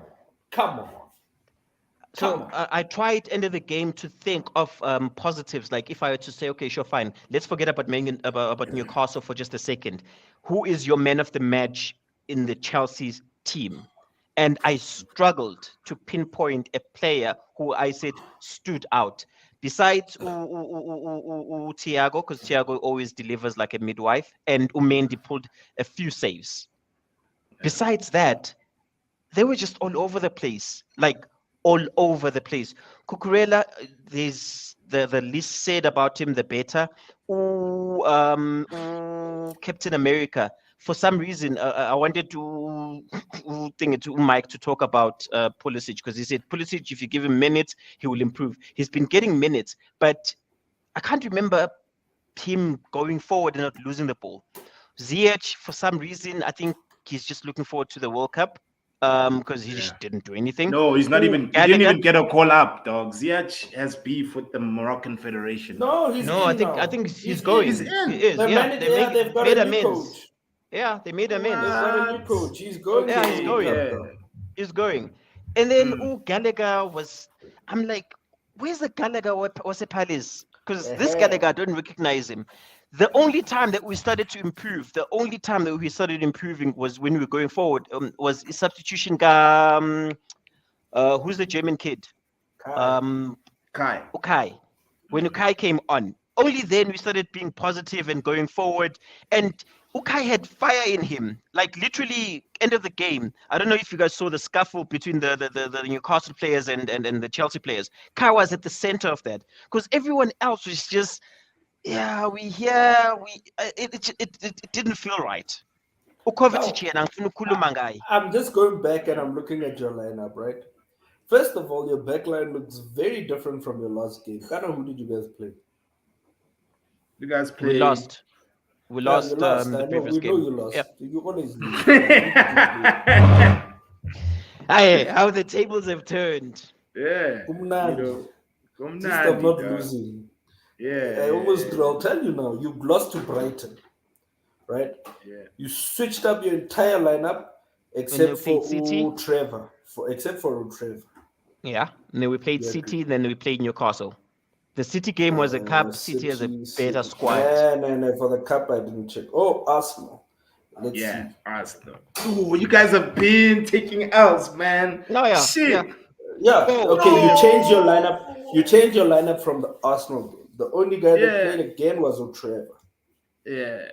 S3: So I tried end of the game to think of positives. Like if I were to say, okay, sure, fine. Let's forget about Newcastle for just a second. Who is your man of the match in the Chelsea's team? And I struggled to pinpoint a player who I said stood out. Besides Thiago, because Thiago always delivers like a midwife, and Mendy pulled a few saves. Besides that, they were just all over the place. Like, all over the place. Cucurella, there's the least said about him, the better. Captain America. For some reason, I wanted to Mike to talk about Pulisic because he said Pulisic, if you give him minutes, he will improve. He's been getting minutes, but I can't remember him going forward and not losing the ball. Ziyech, for some reason, I think he's just looking forward to the World Cup. Because he just didn't do anything.
S1: No, he's not even. He didn't even get a call up, dog. Ziyech has beef with the Moroccan Federation.
S3: I think he's going.
S1: He's in.
S3: He is.
S2: They've got a new coach.
S3: Yeah, they made amends.
S2: They've got a new coach. He's going.
S3: Yeah, he's going. Yeah. He's going. And then Gallagher was. I'm like, where's the Gallagher? What's the Palace? Because this Gallagher, I don't recognize him. The only time that we started to improve, improving was when we were going forward, was a substitution guy. Who's the German kid?
S1: Kai.
S3: Okay. When Kai came on, only then we started being positive and going forward. And Ukai had fire in him, like literally end of the game. I don't know if you guys saw the scuffle between the Newcastle players and the Chelsea players. Kai was at the center of that because everyone else was just, yeah, it didn't feel right.
S2: I'm just going back and I'm looking at your lineup, right? First of all, your backline looks very different from your last game. Kind of who did you guys play?
S1: You guys play.
S3: We lost. We lost,
S2: you lost.
S3: the
S2: I know.
S3: previous
S2: We
S3: game.
S2: know you lost.
S3: Yeah.
S2: You always lose.
S3: Hey, how the tables have turned.
S1: Yeah.
S2: Kumnandi.
S1: Come
S2: Just of not losing.
S1: Yeah.
S2: I'll tell you now, you lost to Brighton, right?
S1: Yeah.
S2: You switched up your entire lineup except for Trevor. Except for Trevor.
S3: Yeah. And then we played City, then we played Newcastle. The City game was a cup. City has a better squad.
S2: No. For the cup, I didn't check. Oh, Arsenal. Let's see.
S1: Arsenal. Ooh, you guys have been taking L's, man.
S3: No, yeah.
S2: Shit. Yeah. Okay, you changed your lineup. You changed your lineup from the Arsenal game. The only guy that played again was Trevor.
S1: Yeah.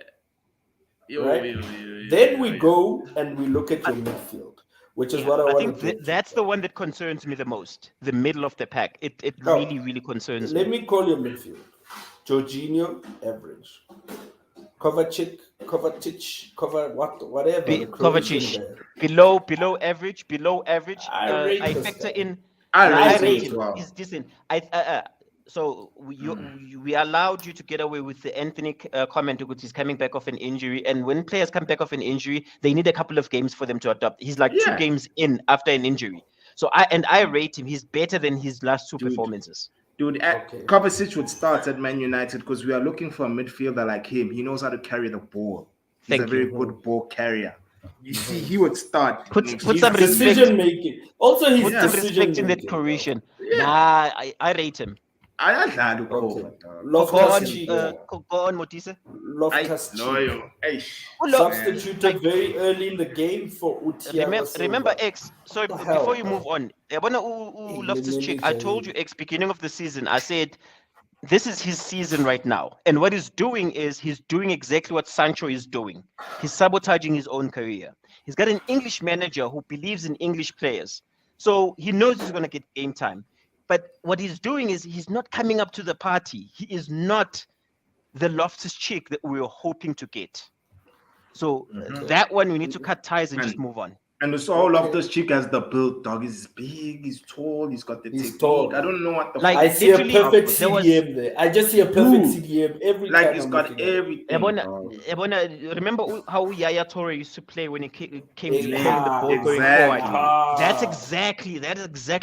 S2: Then we go and we look at your midfield, which is what I want to do.
S3: That's the one that concerns me the most. The middle of the pack. It really concerns me.
S2: Let me call your midfield. Jorginho, average. Kovacic, whatever.
S3: Kovacic, below average. I factor in. I rate him. He's decent. So we allowed you to get away with the Anthony comment, which is coming back off an injury. And when players come back off an injury, they need a couple of games for them to adapt. He's like 2 games in after an injury. So I rate him. He's better than his last 2 performances.
S1: Kovacic would start at Man United because we are looking for a midfielder like him. He knows how to carry the ball. He's a very good ball carrier. You see, he would start.
S3: Put some
S2: decision making. Also, he's
S3: respect in that Croatian. Nah, I rate him.
S2: Go on,
S3: Motise.
S2: Substituted very early in the game for Utia.
S3: Remember, X. Sorry, before you move on, I told you, X, beginning of the season, I said this is his season right now, and what he's doing is he's doing exactly what Sancho is doing. He's sabotaging his own career. He's got an English manager who believes in English players, so he knows he's going to get game time. But what he's doing is he's not coming up to the party. He is not the Loftus-Cheek that we were hoping to get. So that one, we need to cut ties and just move on.
S1: And it's all Loftus-Cheek has the build, dog. He's big, he's tall, he's got the technique.
S2: Tall.
S1: I don't know what the
S2: I see a perfect CDM there. I just see a perfect CDM every time.
S1: Like he's got everything.
S3: Ebona, remember how Yaya Toure used to play when he came to play the ball going forward? That's exactly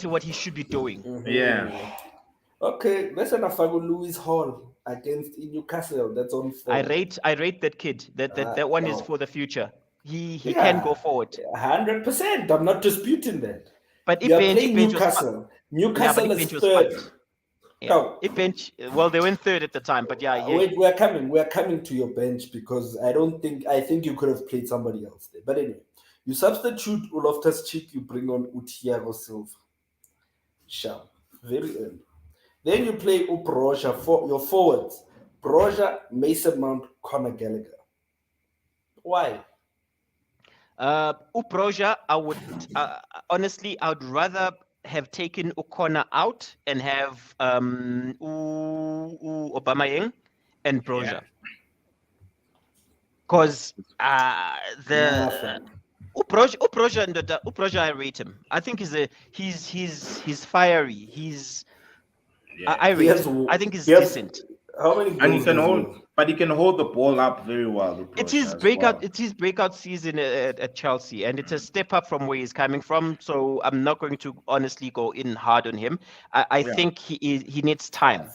S3: what he should be doing.
S1: Yeah.
S2: Okay, let's not forget Lewis Hall against Newcastle. That's on 4.
S3: I rate that kid. That one is for the future. He can go forward.
S2: 100%. I'm not disputing that.
S3: But if
S2: Newcastle. Newcastle is 3rd.
S3: No. Well, they went 3rd at the time, but
S2: wait, we're coming to your bench because I think you could have played somebody else there. But anyway, you substitute Loftus-Cheek, you bring on Thiago Silva. Sharp. Very early. Then you play Broja for your forwards. Broja, Mason Mount, Conor Gallagher. Why?
S3: Broja, I would honestly, I would rather have taken O'Connor out and have Aubameyang and Broja, because Broja, I rate him. I think he's fiery. I rate him. I think he's decent.
S2: How many?
S1: And he can hold the ball up very well.
S3: It's his breakout. It's his breakout season at Chelsea, and it's a step up from where he's coming from. So I'm not going to honestly go in hard on him. I think he needs time.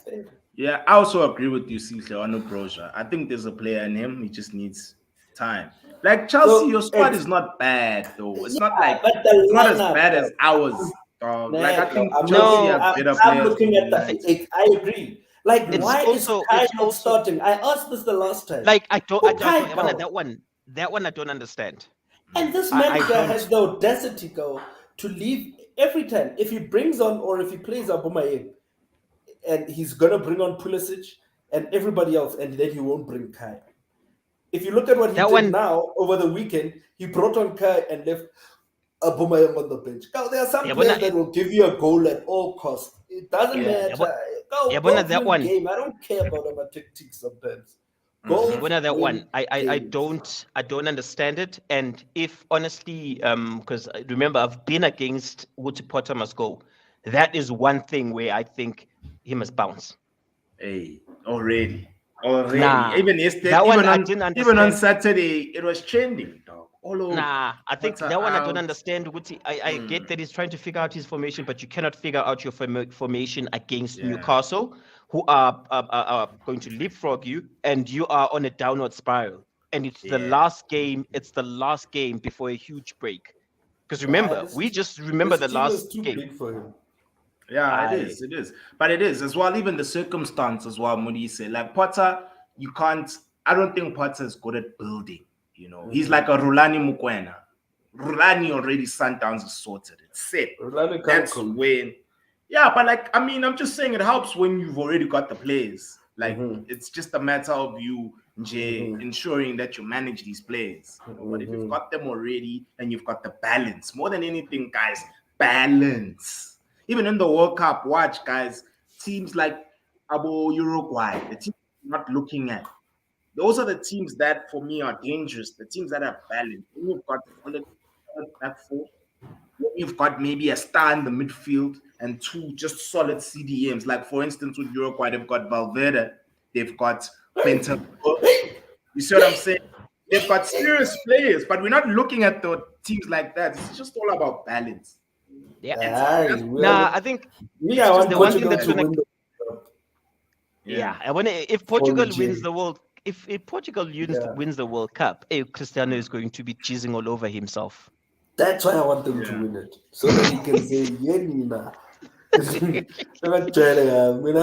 S1: Yeah, I also agree with you, Sihle, on Broja. I think there's a player in him. He just needs time. Like Chelsea, your squad is not bad though. It's not like it's not as bad as ours. Like I think Chelsea has better players.
S2: I'm looking at that. I agree. Like, why is Kai not starting? I asked this the last time.
S3: Like, I don't that one I don't understand.
S2: And this manager has the audacity, to leave every time. If he brings on or if he plays Aubameyang, and he's going to bring on Pulisic and everybody else, and then he won't bring Kai. If you look at what he
S3: That
S2: did
S3: one-
S2: now over the weekend, he brought on Kai and left Aubameyang on the bench. Now, there are some players that will give you a goal at all costs. It doesn't matter. Go
S3: that one.
S2: game. I don't care about my tactics sometimes.
S3: That one, I don't understand it. And if honestly, because remember, I've been against Woody Potter must go. That is one thing where I think he must bounce.
S1: Hey, already.
S3: Nah,
S1: Even yesterday,
S3: that one I
S1: even
S3: didn't
S1: on
S3: understand.
S1: Saturday, it was trending, dog. All over.
S3: Nah, I think
S1: Potter
S3: that one I
S1: out.
S3: don't understand. Woody, I get that he's trying to figure out his formation, but you cannot figure out your formation against Newcastle, who are going to leapfrog you, and you are on a downward spiral. And it's the last game. It's the last game before a huge break. Because remember, we just remember the last game.
S2: Big for him.
S1: Yeah, it is. But it is as well, even the circumstance as well, Moody said. Like Potter, you can't, I don't think Potter is good at building. You know, he's like a Rulani Mukwena. Rulani already Sundowns is sorted. It's set. That's when. Yeah, but like, I mean, I'm just saying it helps when you've already got the players. Like, it's just a matter of you ensuring that you manage these players. You know? But if you've got them already and you've got the balance, more than anything, guys, balance. Even in the World Cup, watch, guys, teams like Uruguay, the team you're not looking at. Those are the teams that, for me, are dangerous. The teams that have balance. When you've got solid back four, when you've got maybe a star in the midfield and two just solid CDMs. Like, for instance, with Uruguay, they've got Valverde, they've got Quentin. You see what I'm saying? They've got serious players, but we're not looking at the teams like that. It's just all about balance.
S3: Yeah. I think
S2: I want
S3: the one thing
S2: Portugal
S3: that's
S2: to
S3: gonna.
S2: win the
S3: Yeah, I want if Portugal wins the world. If Portugal wins the World Cup, Cristiano is going to be cheesing all over himself.
S2: That's why I want them to win it, so that he can say, "Yeah,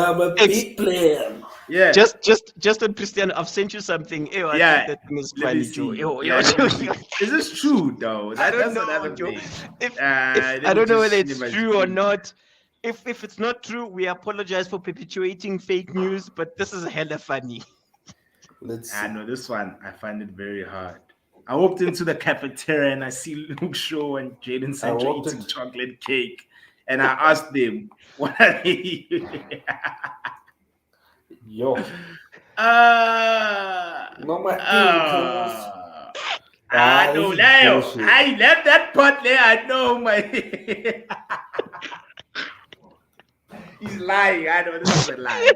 S2: I'm a big player."
S1: Yeah.
S3: Just on Cristiano, I've sent you something. I think that thing is funny, Joe.
S1: Is this true though?
S3: I don't know, Joe. I don't know whether it's true or not. If it's not true, we apologize for perpetuating fake news, but this is hella funny.
S1: I know this one. I find it very hard. I walked into the cafeteria and I see Luke Shaw and Jaden Sancho eating chocolate cake. And I asked them, what are they eating?
S2: Yo.
S1: No, my I know, Leo. I left that pot there. I know, my. He's lying. I know this is a lie.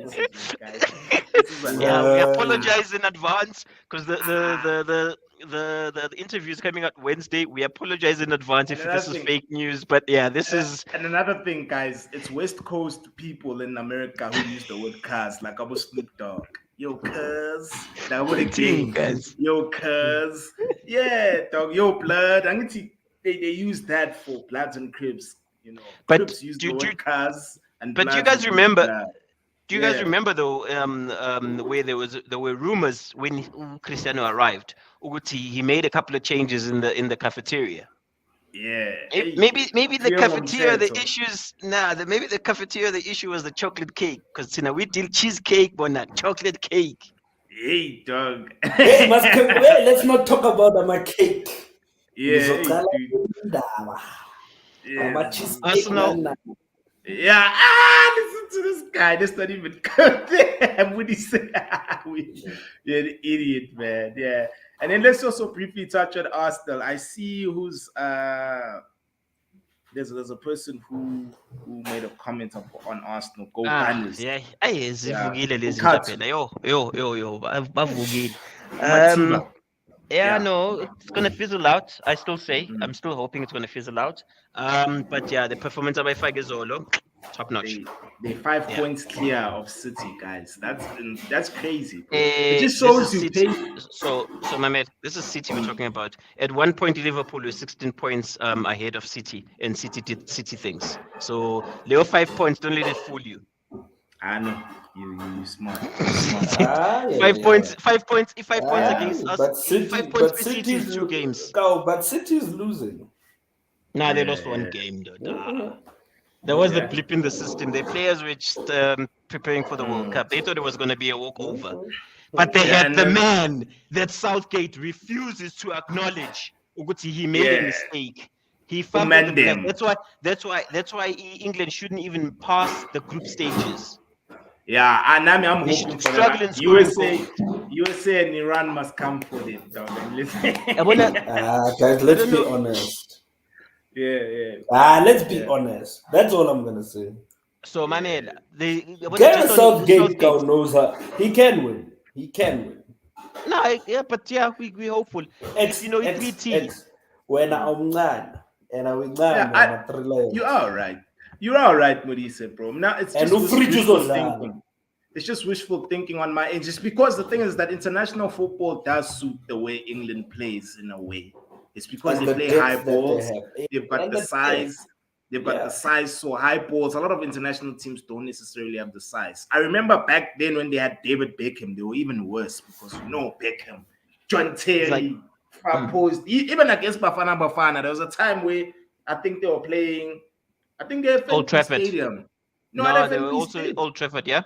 S3: We apologize in advance because the interview is coming out Wednesday. We apologize in advance if this is fake news. But yeah, this is.
S1: And another thing, guys, it's West Coast people in America who use the word cuz, like I was Snoop Dogg. Yo, cuz. That would again. Yo, cuz. Yeah, dog. Yo, blood. I'm gonna they use that for Bloods and Crips. You know,
S3: but
S1: Crips use the word cuz.
S3: But you guys remember? Do you guys remember though? Where there were rumors when Cristiano arrived. He made a couple of changes in the cafeteria.
S1: Yeah.
S3: Maybe the cafeteria the issues. Maybe the cafeteria the issue was the chocolate cake because we did cheesecake but not chocolate cake.
S1: Hey, dog.
S2: Let's not talk about my cake.
S1: Yeah.
S3: Arsenal.
S1: Yeah, listen to this guy. That's not even damn. What he said? You're an idiot, man. Yeah. And then let's also briefly touch on Arsenal. I see who's there's a person who made a comment on Arsenal. Go Gunners.
S3: Yeah. Zivugile lezi phela. Yo. No, it's gonna fizzle out. I still say I'm still hoping it's gonna fizzle out. But yeah, the performance of Ifagezolo, top notch.
S1: They're 5 points clear of City, guys. That's crazy. It just shows you.
S3: So my mate, this is City we're talking about. At one point, Liverpool was 16 points ahead of City, and City did City things. So Leo 5 points. Don't let it fool you.
S1: I know. You smart.
S3: 5 points. 5 points. If 5 points against us,
S2: but
S3: 5 points for City is 2 games.
S2: But City is losing.
S3: They lost 1 game though. There was a blip in the system. The players were just preparing for the World Cup. They thought it was going to be a walkover. But they had the man that Southgate refuses to acknowledge. He made a mistake. He fumbled the ball. That's why England shouldn't even pass the group stages.
S1: Yeah, and I'm hoping for that. USA and Iran must come for it.
S2: Guys, let's be honest.
S1: Yeah.
S2: Let's be honest. That's all I'm gonna say.
S3: So, Manel,
S2: Gareth Southgate knows how he can win. He can win.
S3: No, we're hopeful.
S2: When I'm not, and
S1: you are right. You are right, Maurice, bro. Now it's just wishful thinking. It's just wishful thinking on my end. Just because the thing is that international football does suit the way England plays in a way. It's because they play high balls. They've got the size. They've got the size, so high balls. A lot of international teams don't necessarily have the size. I remember back then when they had David Beckham, they were even worse because Beckham, John Terry, even against Bafana. There was a time where I think they were playing. I think they were
S3: Old Trafford
S1: Stadium.
S3: No, they were also Old Trafford, yeah.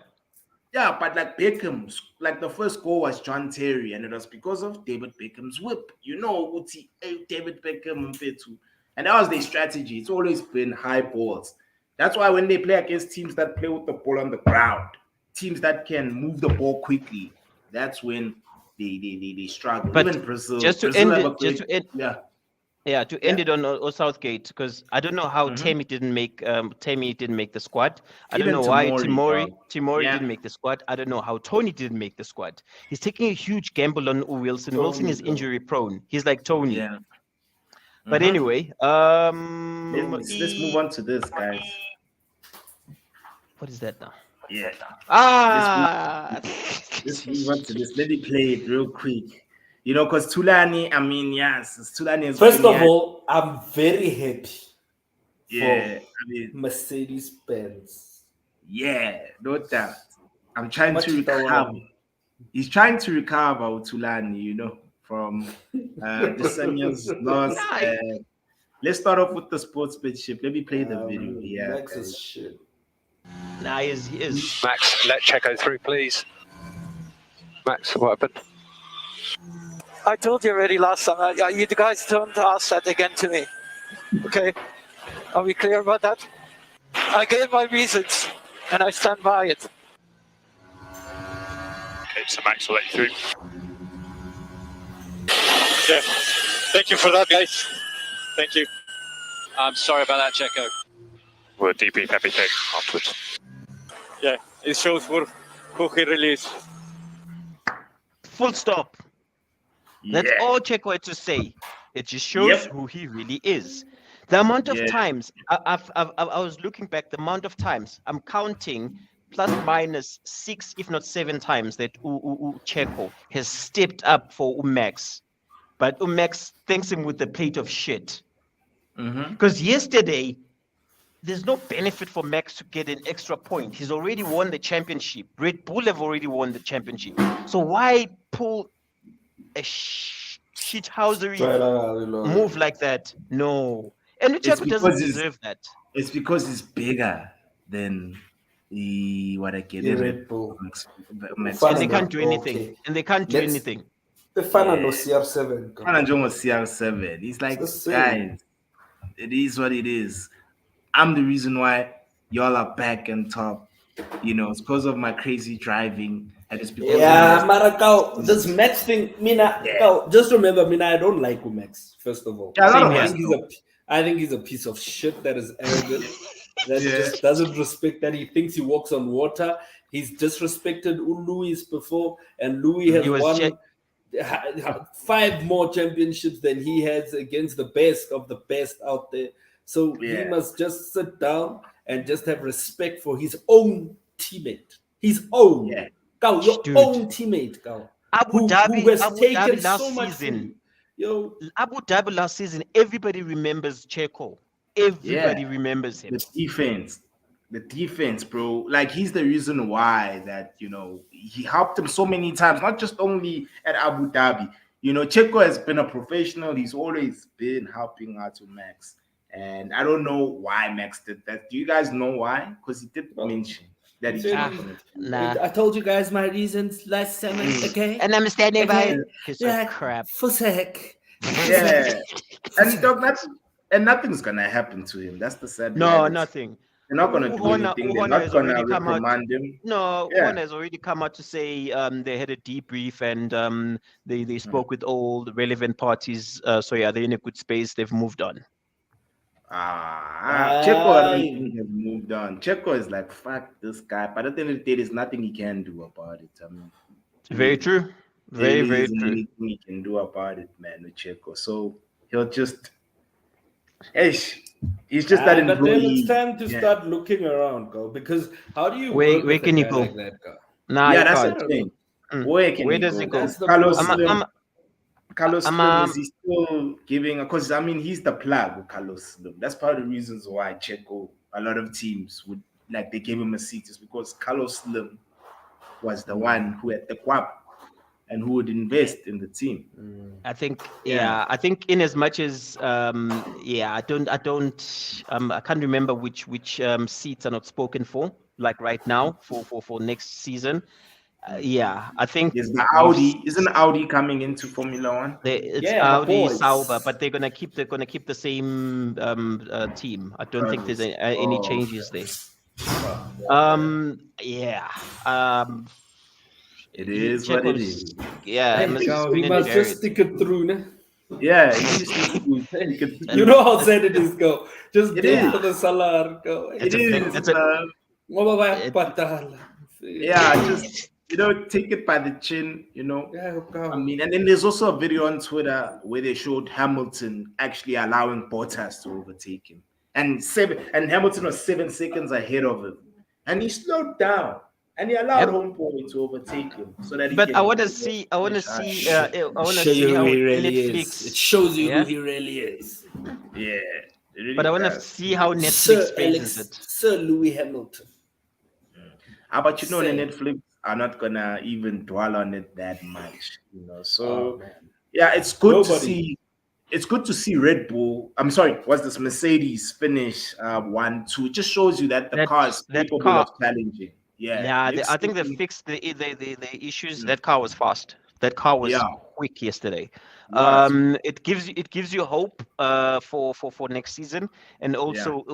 S1: Yeah, but like Beckham's, like the first goal was John Terry, and it was because of David Beckham's whip. David Beckham and that was their strategy. It's always been high balls. That's why when they play against teams that play with the ball on the ground, teams that can move the ball quickly, that's when they struggle.
S3: But
S1: even Brazil,
S3: to end it on Southgate, because I don't know how Tammy didn't make the squad. I don't know why Timori didn't make the squad. I don't know how Tony didn't make the squad. He's taking a huge gamble on Wilson. Wilson is injury prone. He's like Tony.
S1: Yeah.
S3: But anyway,
S1: let's move on to this, guys.
S3: What is that now?
S1: Yeah.
S3: Let's
S1: move on to this. Let me play it real quick. Because Tulani, Tulani is.
S2: First of all, I'm very happy.
S1: Yeah,
S2: Mercedes-Benz.
S1: Yeah, no doubt. I'm trying to recover. He's trying to recover Tulani, from the Samuel's loss. Let's start off with the sportsmanship. Let me play the video here.
S2: Max is shit.
S3: Nah, he is.
S5: Max, let Checo through, please. Max, what happened?
S6: I told you already last time. You guys don't ask that again to me. Okay? Are we clear about that? I gave my reasons, and I stand by it.
S5: Okay, so Max will let you through.
S6: Yeah. Thank you for that, guys. Thank you.
S5: I'm sorry about that, Checo. We'll debrief everything afterwards.
S6: Yeah, it shows who he really is.
S3: Full stop. That's all Checo had to say. It just shows who he really is. The amount of times I was looking back, the amount of times I'm counting plus minus 6, if not 7 times that Checo has stepped up for Max. But Max thanks him with the plate of shit. Because yesterday, there's no benefit for Max to get an extra point. He's already won the championship. Red Bull have already won the championship. So why pull a shithousery move like that? No. And Checo doesn't deserve that.
S1: It's because he's bigger than the
S2: Red Bull.
S3: And they can't do anything.
S2: The final CR7.
S1: CR7. He's like, guys, it is what it is. I'm the reason why y'all are back and top. It's because of my crazy driving. And it's because
S2: Maracao, this Max thing, just remember, I don't like Max, first of all. I think he's a piece of shit that is arrogant, that just doesn't respect, that he thinks he walks on water. He's disrespected Louis before, and Louis has won 5 more championships than he has against the best of the best out there. So he must just sit down and just have respect for his own teammate. His own. Your own teammate,
S3: Abu Dhabi
S2: has taken so much
S3: season. Abu Dhabi last season, everybody remembers Checo. Everybody remembers him.
S1: The defense, bro. Like, he's the reason why that, he helped him so many times, not just only at Abu Dhabi. Checo has been a professional. He's always been helping out to Max. And I don't know why Max did that. Do you guys know why? Because he did mention. that he's not going to do.
S3: Nah.
S2: I told you guys my reasons last summer, okay?
S3: And I'm standing by
S2: Okay.
S3: it. Piece of crap.
S2: For sec.
S1: Yeah, and dog, nothing's gonna happen to him. That's the sad
S3: No,
S1: reality.
S3: nothing.
S1: They're not gonna do anything. They're not gonna reprimand him.
S3: No,
S1: Yeah.
S3: Horner has already come out to say they had a debrief and they spoke with all the relevant parties. So yeah, they're in a good space. They've moved on.
S1: Checo, I don't think has moved on. Checo is like, fuck this guy. But at the end of the day, there's nothing he can do about it. I mean,
S3: Very true. Very,
S1: there
S3: very
S1: isn't
S3: true.
S1: anything he can do about it, man, with Checo. So he'll just, he's just that
S2: But then
S1: employee.
S2: it's time to start looking around, go. Because how do you
S3: Where
S2: work with
S3: can
S2: a
S3: you
S2: guy
S3: go?
S2: like that, go?
S3: Nah,
S1: Yeah,
S3: you
S1: that's
S3: can't.
S1: the thing.
S3: Where does he go?
S2: That's the
S1: Carlos
S2: problem.
S1: Slim. Carlos Slim, is he still giving? Because I mean, he's the plug with Carlos Slim. That's part of the reasons why Checo, a lot of teams would like they gave him a seat, is because Carlos Slim was the one who had the quap and who would invest in the team.
S3: I think, I think in as much as, I can't remember which seats are not spoken for, like right now for next season. I think
S1: is the Audi. Isn't Audi coming into Formula One?
S3: It's Audi, Sauber, but they're gonna keep the same team. I don't think there's any changes there.
S1: It is what it is.
S3: Yeah,
S2: We must just stick it through, ne?
S1: Yeah,
S2: you know how sad it is, go. Just
S1: It
S2: get
S1: is.
S2: for the salar, go.
S1: It is. Just take it by the chin, I mean, and then there's also a video on Twitter where they showed Hamilton actually allowing Bottas to overtake him, and Hamilton was 7 seconds ahead of him, and he slowed down. And he allowed homeboy to overtake him, so that. I
S3: want to see how
S2: he really is. It shows you who he really is.
S1: Yeah. Really
S3: but I want to see how Netflix faces it.
S2: Sir Lewis Hamilton.
S1: But Netflix are not gonna even dwell on it that much, So it's good to see. It's good to see Red Bull. I'm sorry, what's this? Mercedes finish 1-2. It just shows you that the car is capable of challenging.
S3: I think they fixed the issues. That car was fast. That car was quick yesterday. It gives you hope for next season, and also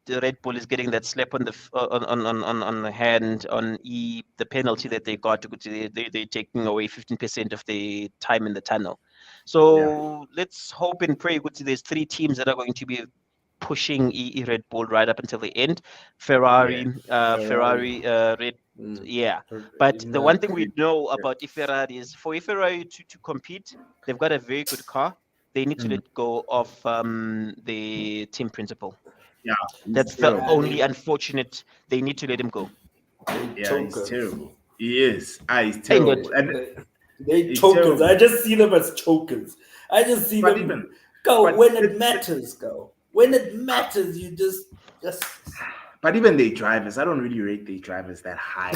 S3: the Red Bull is getting that slap on the hand on the penalty that they got. They're taking away 15% of the time in the tunnel. So let's hope and pray. There's 3 teams that are going to be pushing Red Bull right up until the end. Ferrari, Red. But the one thing we know about Ferrari is for Ferrari to compete, they've got a very good car. They need to let go of the team principal. That's the only unfortunate. They need to let him go.
S1: He's terrible. He is. He's terrible.
S2: They chokers. I just see them as chokers. I just see them go when it matters. Go when it matters. You just.
S1: But even their drivers, I don't really rate their drivers that high.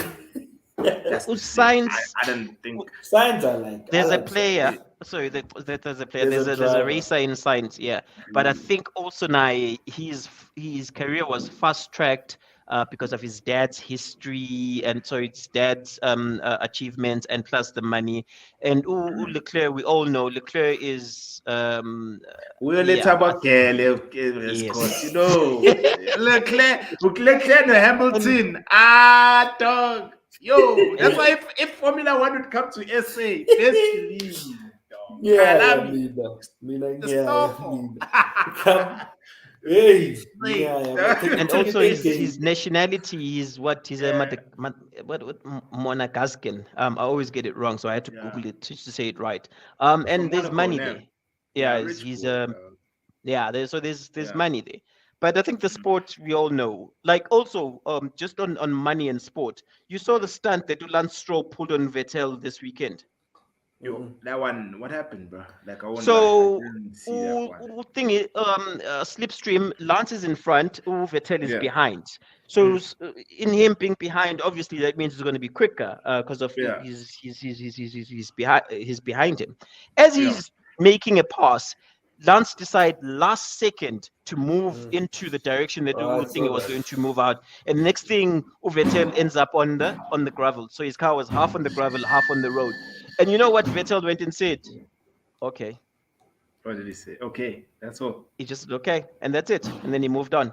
S3: Sainz,
S1: I don't think
S2: Sainz are like.
S3: There's a player. Sorry, there's a player. There's a racer in Sainz. Yeah, but I think also now his career was fast tracked. Because of his dad's history, and so it's dad's achievements, and plus the money. And Leclerc, we all know Leclerc is.
S1: We'll let about Leclerc and Hamilton. Dog. Yo, that's why if Formula One would come to SA, best believe.
S2: Hey,
S3: and also his nationality is what? He's a Madagascan. I always get it wrong, so I had to Google it to say it right. And there's money there. There's money there. But I think the sport we all know, like also just on money and sport. You saw the stunt that Lance Stroll pulled on Vettel this weekend.
S1: Yo, that one, what happened, bro? Like I
S3: thing is, slipstream, Lance is in front, Vettel is behind. So in him being behind, obviously that means it's going to be quicker because of he's behind him. As he's making a pass, Lance decide last second to move into the direction that we think he was going to move out, and the next thing Vettel ends up on the gravel. So his car was half on the gravel, half on the road. And you know what Vettel went and said? Okay.
S1: What did he say? Okay, that's all.
S3: He just okay, and that's it. And then he moved on.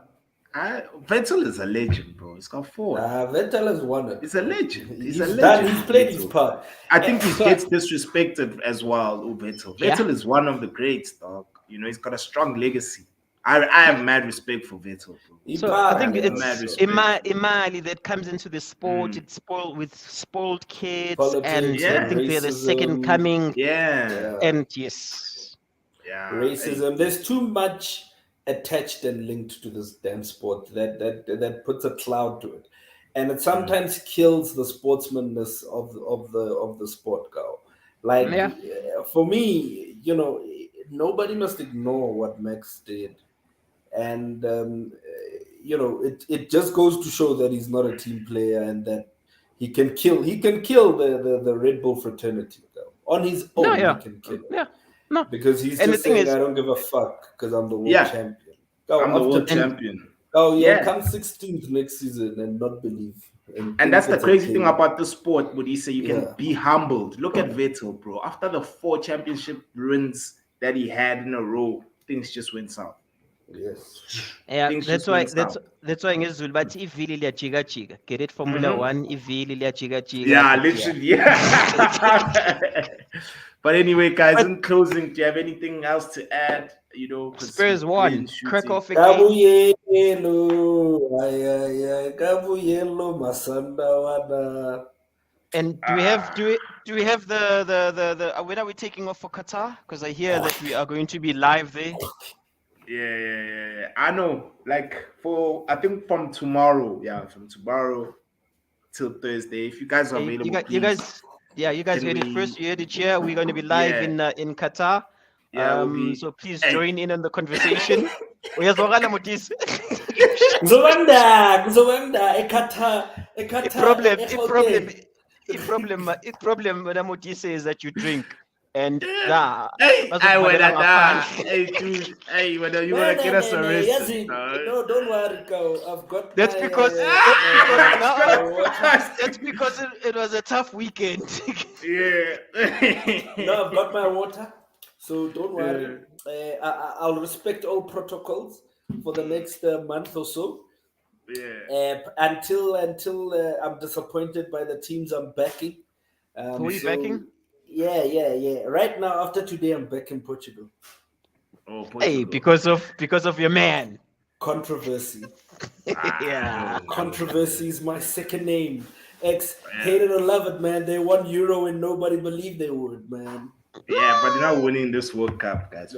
S1: Vettel is a legend, bro. He's got 4.
S2: Vettel has won it.
S1: He's a legend. He's a
S2: legend.
S1: legend.
S2: He's played his part.
S1: I think he gets disrespected as well, Vettel. Vettel is one of the greats, dog. You know, he's got a strong legacy. I have mad respect for Vettel, bro.
S3: So I think it's Imali that comes into the sport. It's spoiled with spoiled kids, politics, and I think they're the second coming.
S1: Yeah.
S3: And yes.
S2: Yeah. Racism. There's too much attached and linked to this damn sport that puts a cloud to it, and it sometimes kills the sportsmanness of the sport, girl. Like for me, you know, nobody must ignore what Max did, and you know, it just goes to show that he's not a team player and that he can kill the Red Bull fraternity, girl. On his own. He can kill.
S3: No,
S2: because he's just saying, I don't give a fuck because I'm the world champion.
S1: I'm the world champion.
S2: Oh yeah, come 16th next season and not believe.
S1: And that's the crazy thing about the sport, would he say you can be humbled. Look at Vettel, bro. After the 4 championship wins that he had in a row, things just went south.
S2: Yes.
S3: Yeah, that's why ngezulu bathi ivili liyajiga jiga. Get it? Formula 1 ivili liyajiga jiga.
S1: Yeah, literally. Yeah. But anyway, guys, in closing, do you have anything else to add? You know,
S3: Spurs won. Crack off again. And do we have the when are we taking off for Qatar? Because I hear that we are going to be live there.
S1: Yeah. I know. Like I think from tomorrow till Thursday. If you guys are available,
S3: you guys heard it first. You heard it here. We're going to be live in Qatar. So please join in on the conversation. Problem when Moti says that you drink. And
S1: whether you want to get us arrested.
S2: No, don't worry, go. I've got.
S3: That's because it was a tough weekend.
S1: Yeah.
S2: No, I've got my water, so don't worry. I'll respect all protocols for the next month or so.
S1: Yeah.
S2: Until I'm disappointed by the teams I'm backing.
S3: Who are you backing?
S2: Yeah. Right now, after today, I'm back in Portugal.
S1: Oh, Portugal.
S3: Hey, because of your man.
S2: Controversy.
S3: Yeah.
S2: Controversy is my second name. Hate it or love it, man. They won Euro and nobody believed they would, man.
S1: Yeah, but they're not winning this World Cup, guys.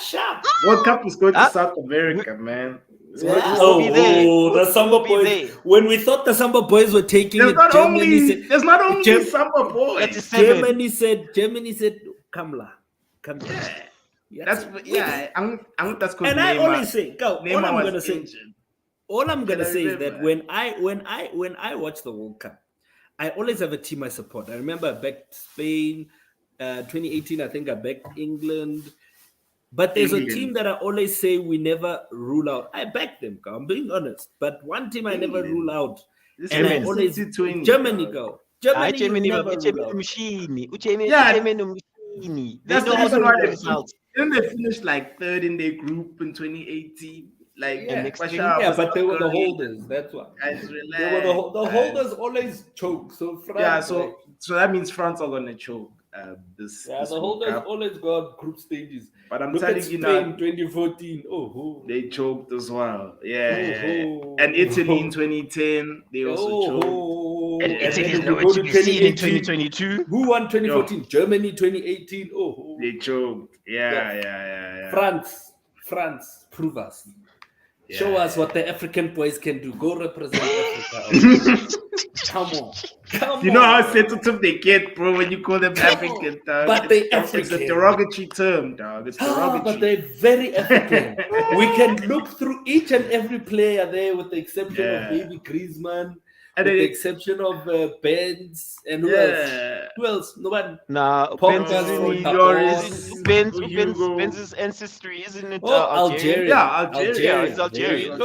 S2: Shut.
S1: World Cup is going to South America, man.
S2: The Samba boys. When we thought the Samba boys were taking
S1: there's
S2: it,
S1: not only Samba boys.
S2: Germany said, come.
S1: Yeah. That's good.
S2: And I always say, all I'm gonna say is that when I watch the World Cup, I always have a team I support. I remember I backed Spain, 2018. I think I backed England. But there's a team that I always say we never rule out. I back them, girl. I'm being honest. But one team I never rule out. And I always Germany, girl. Germany never rule out.
S1: That's the reason why they finished like third in their group in 2018.
S2: But they were the holders. That's why. They were the holders always choke. So France,
S1: so that means France are gonna choke.
S2: The holders always go out group stages.
S1: But I'm telling you now,
S2: in 2014,
S1: they choked as well. And Italy in 2010, they also choked.
S3: And Italy is nowhere to be seen in 2022.
S2: Who won 2014? Germany 2018.
S1: They choked. Yeah.
S2: France, prove us. Yeah. Show us what the African boys can do. Go represent Africa. Come on.
S1: You know how sensitive they get, bro, when you call them African, dog.
S2: But
S1: it's a derogatory term, dog. It's derogatory.
S2: But they're very African. We can look through each and every player there with the exception of Baby Griezmann. with the exception of Benz and who else? Who else? No one.
S3: Nah, Benz's ancestry, isn't it?
S2: Algerian.
S3: Yeah,
S2: Algerian.
S3: it's Algerian.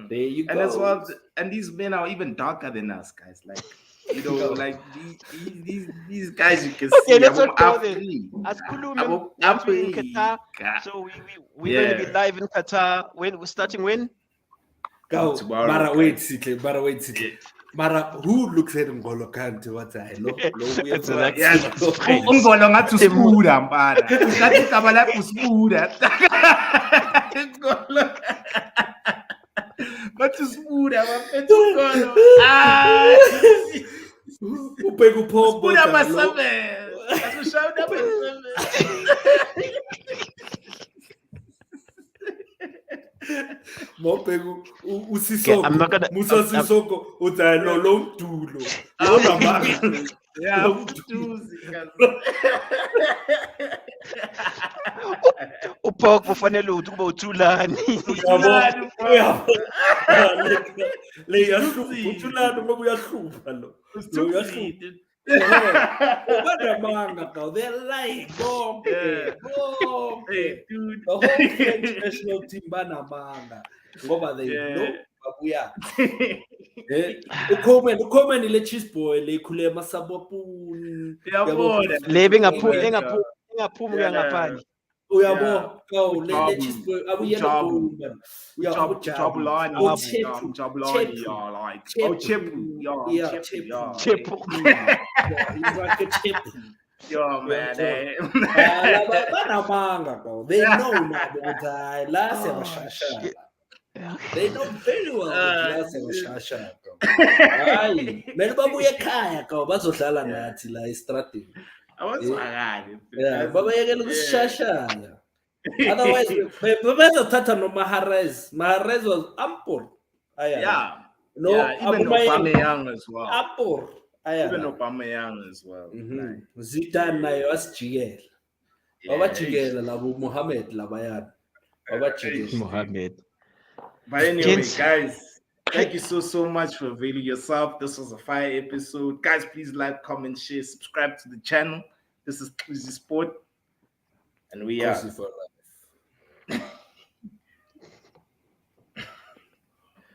S2: There you go.
S1: And as well, and these men are even darker than us, guys. Like, you know, like these guys you can see.
S3: Let's not go there. As Kulum, once we're in Qatar, so we're going to be live in Qatar. When we're starting when?
S2: Go. Mara wait, Sitle. Mara, who looks at Ngolo Kante? What's that?
S1: Ngolo ngathi usibuda mpana. Ngathi igama lakho usibuda. Ngolo. Ngathi usibuda bafethu Ngolo.
S2: Ubheka uphombo.
S1: Usibuda masame. Asishawuda masame.
S2: Mopegu usisoko. Musa Sisoko utalo lomdulo. Lomama.
S1: Yeah, umduzi
S3: Upok kufanele ukuba uthulani.
S2: Yabo. Le yahlupha uthulani ngoba uyahlupha lo. Lo yahlupha. They're lying. Hey, dude. The whole French national team banamanga. Ngoba they know babuya. Ukhomeni le cheese boy le khule masabopuni.
S1: Yabona.
S3: Lebe ngaphumi ngaphandle.
S2: Uyabo, go le cheese boy abuyela goal.
S1: Jabulani, like Chipu.
S2: He's like a chip.
S1: Yo, man.
S2: They know now. They know very well. Babuye ekhaya go bazohlala nathi la estrategy. Yeah, baba yeke lokusishashaya. Otherwise, bezothatha no Mahrez. Mahrez was Ampur.
S1: Yeah. No, even Aubameyang as well.
S2: Ampur.
S1: Even Aubameyang as well.
S2: Zidane naye wasijikela. Wabajikela labo Mohamed labayana. Wabajikela
S3: Mohamed.
S1: But anyway, guys, thank you so much for availing yourself. This was a fire episode. Guys, please like, comment, share, subscribe to the channel. This is Crazy Sport. And we are.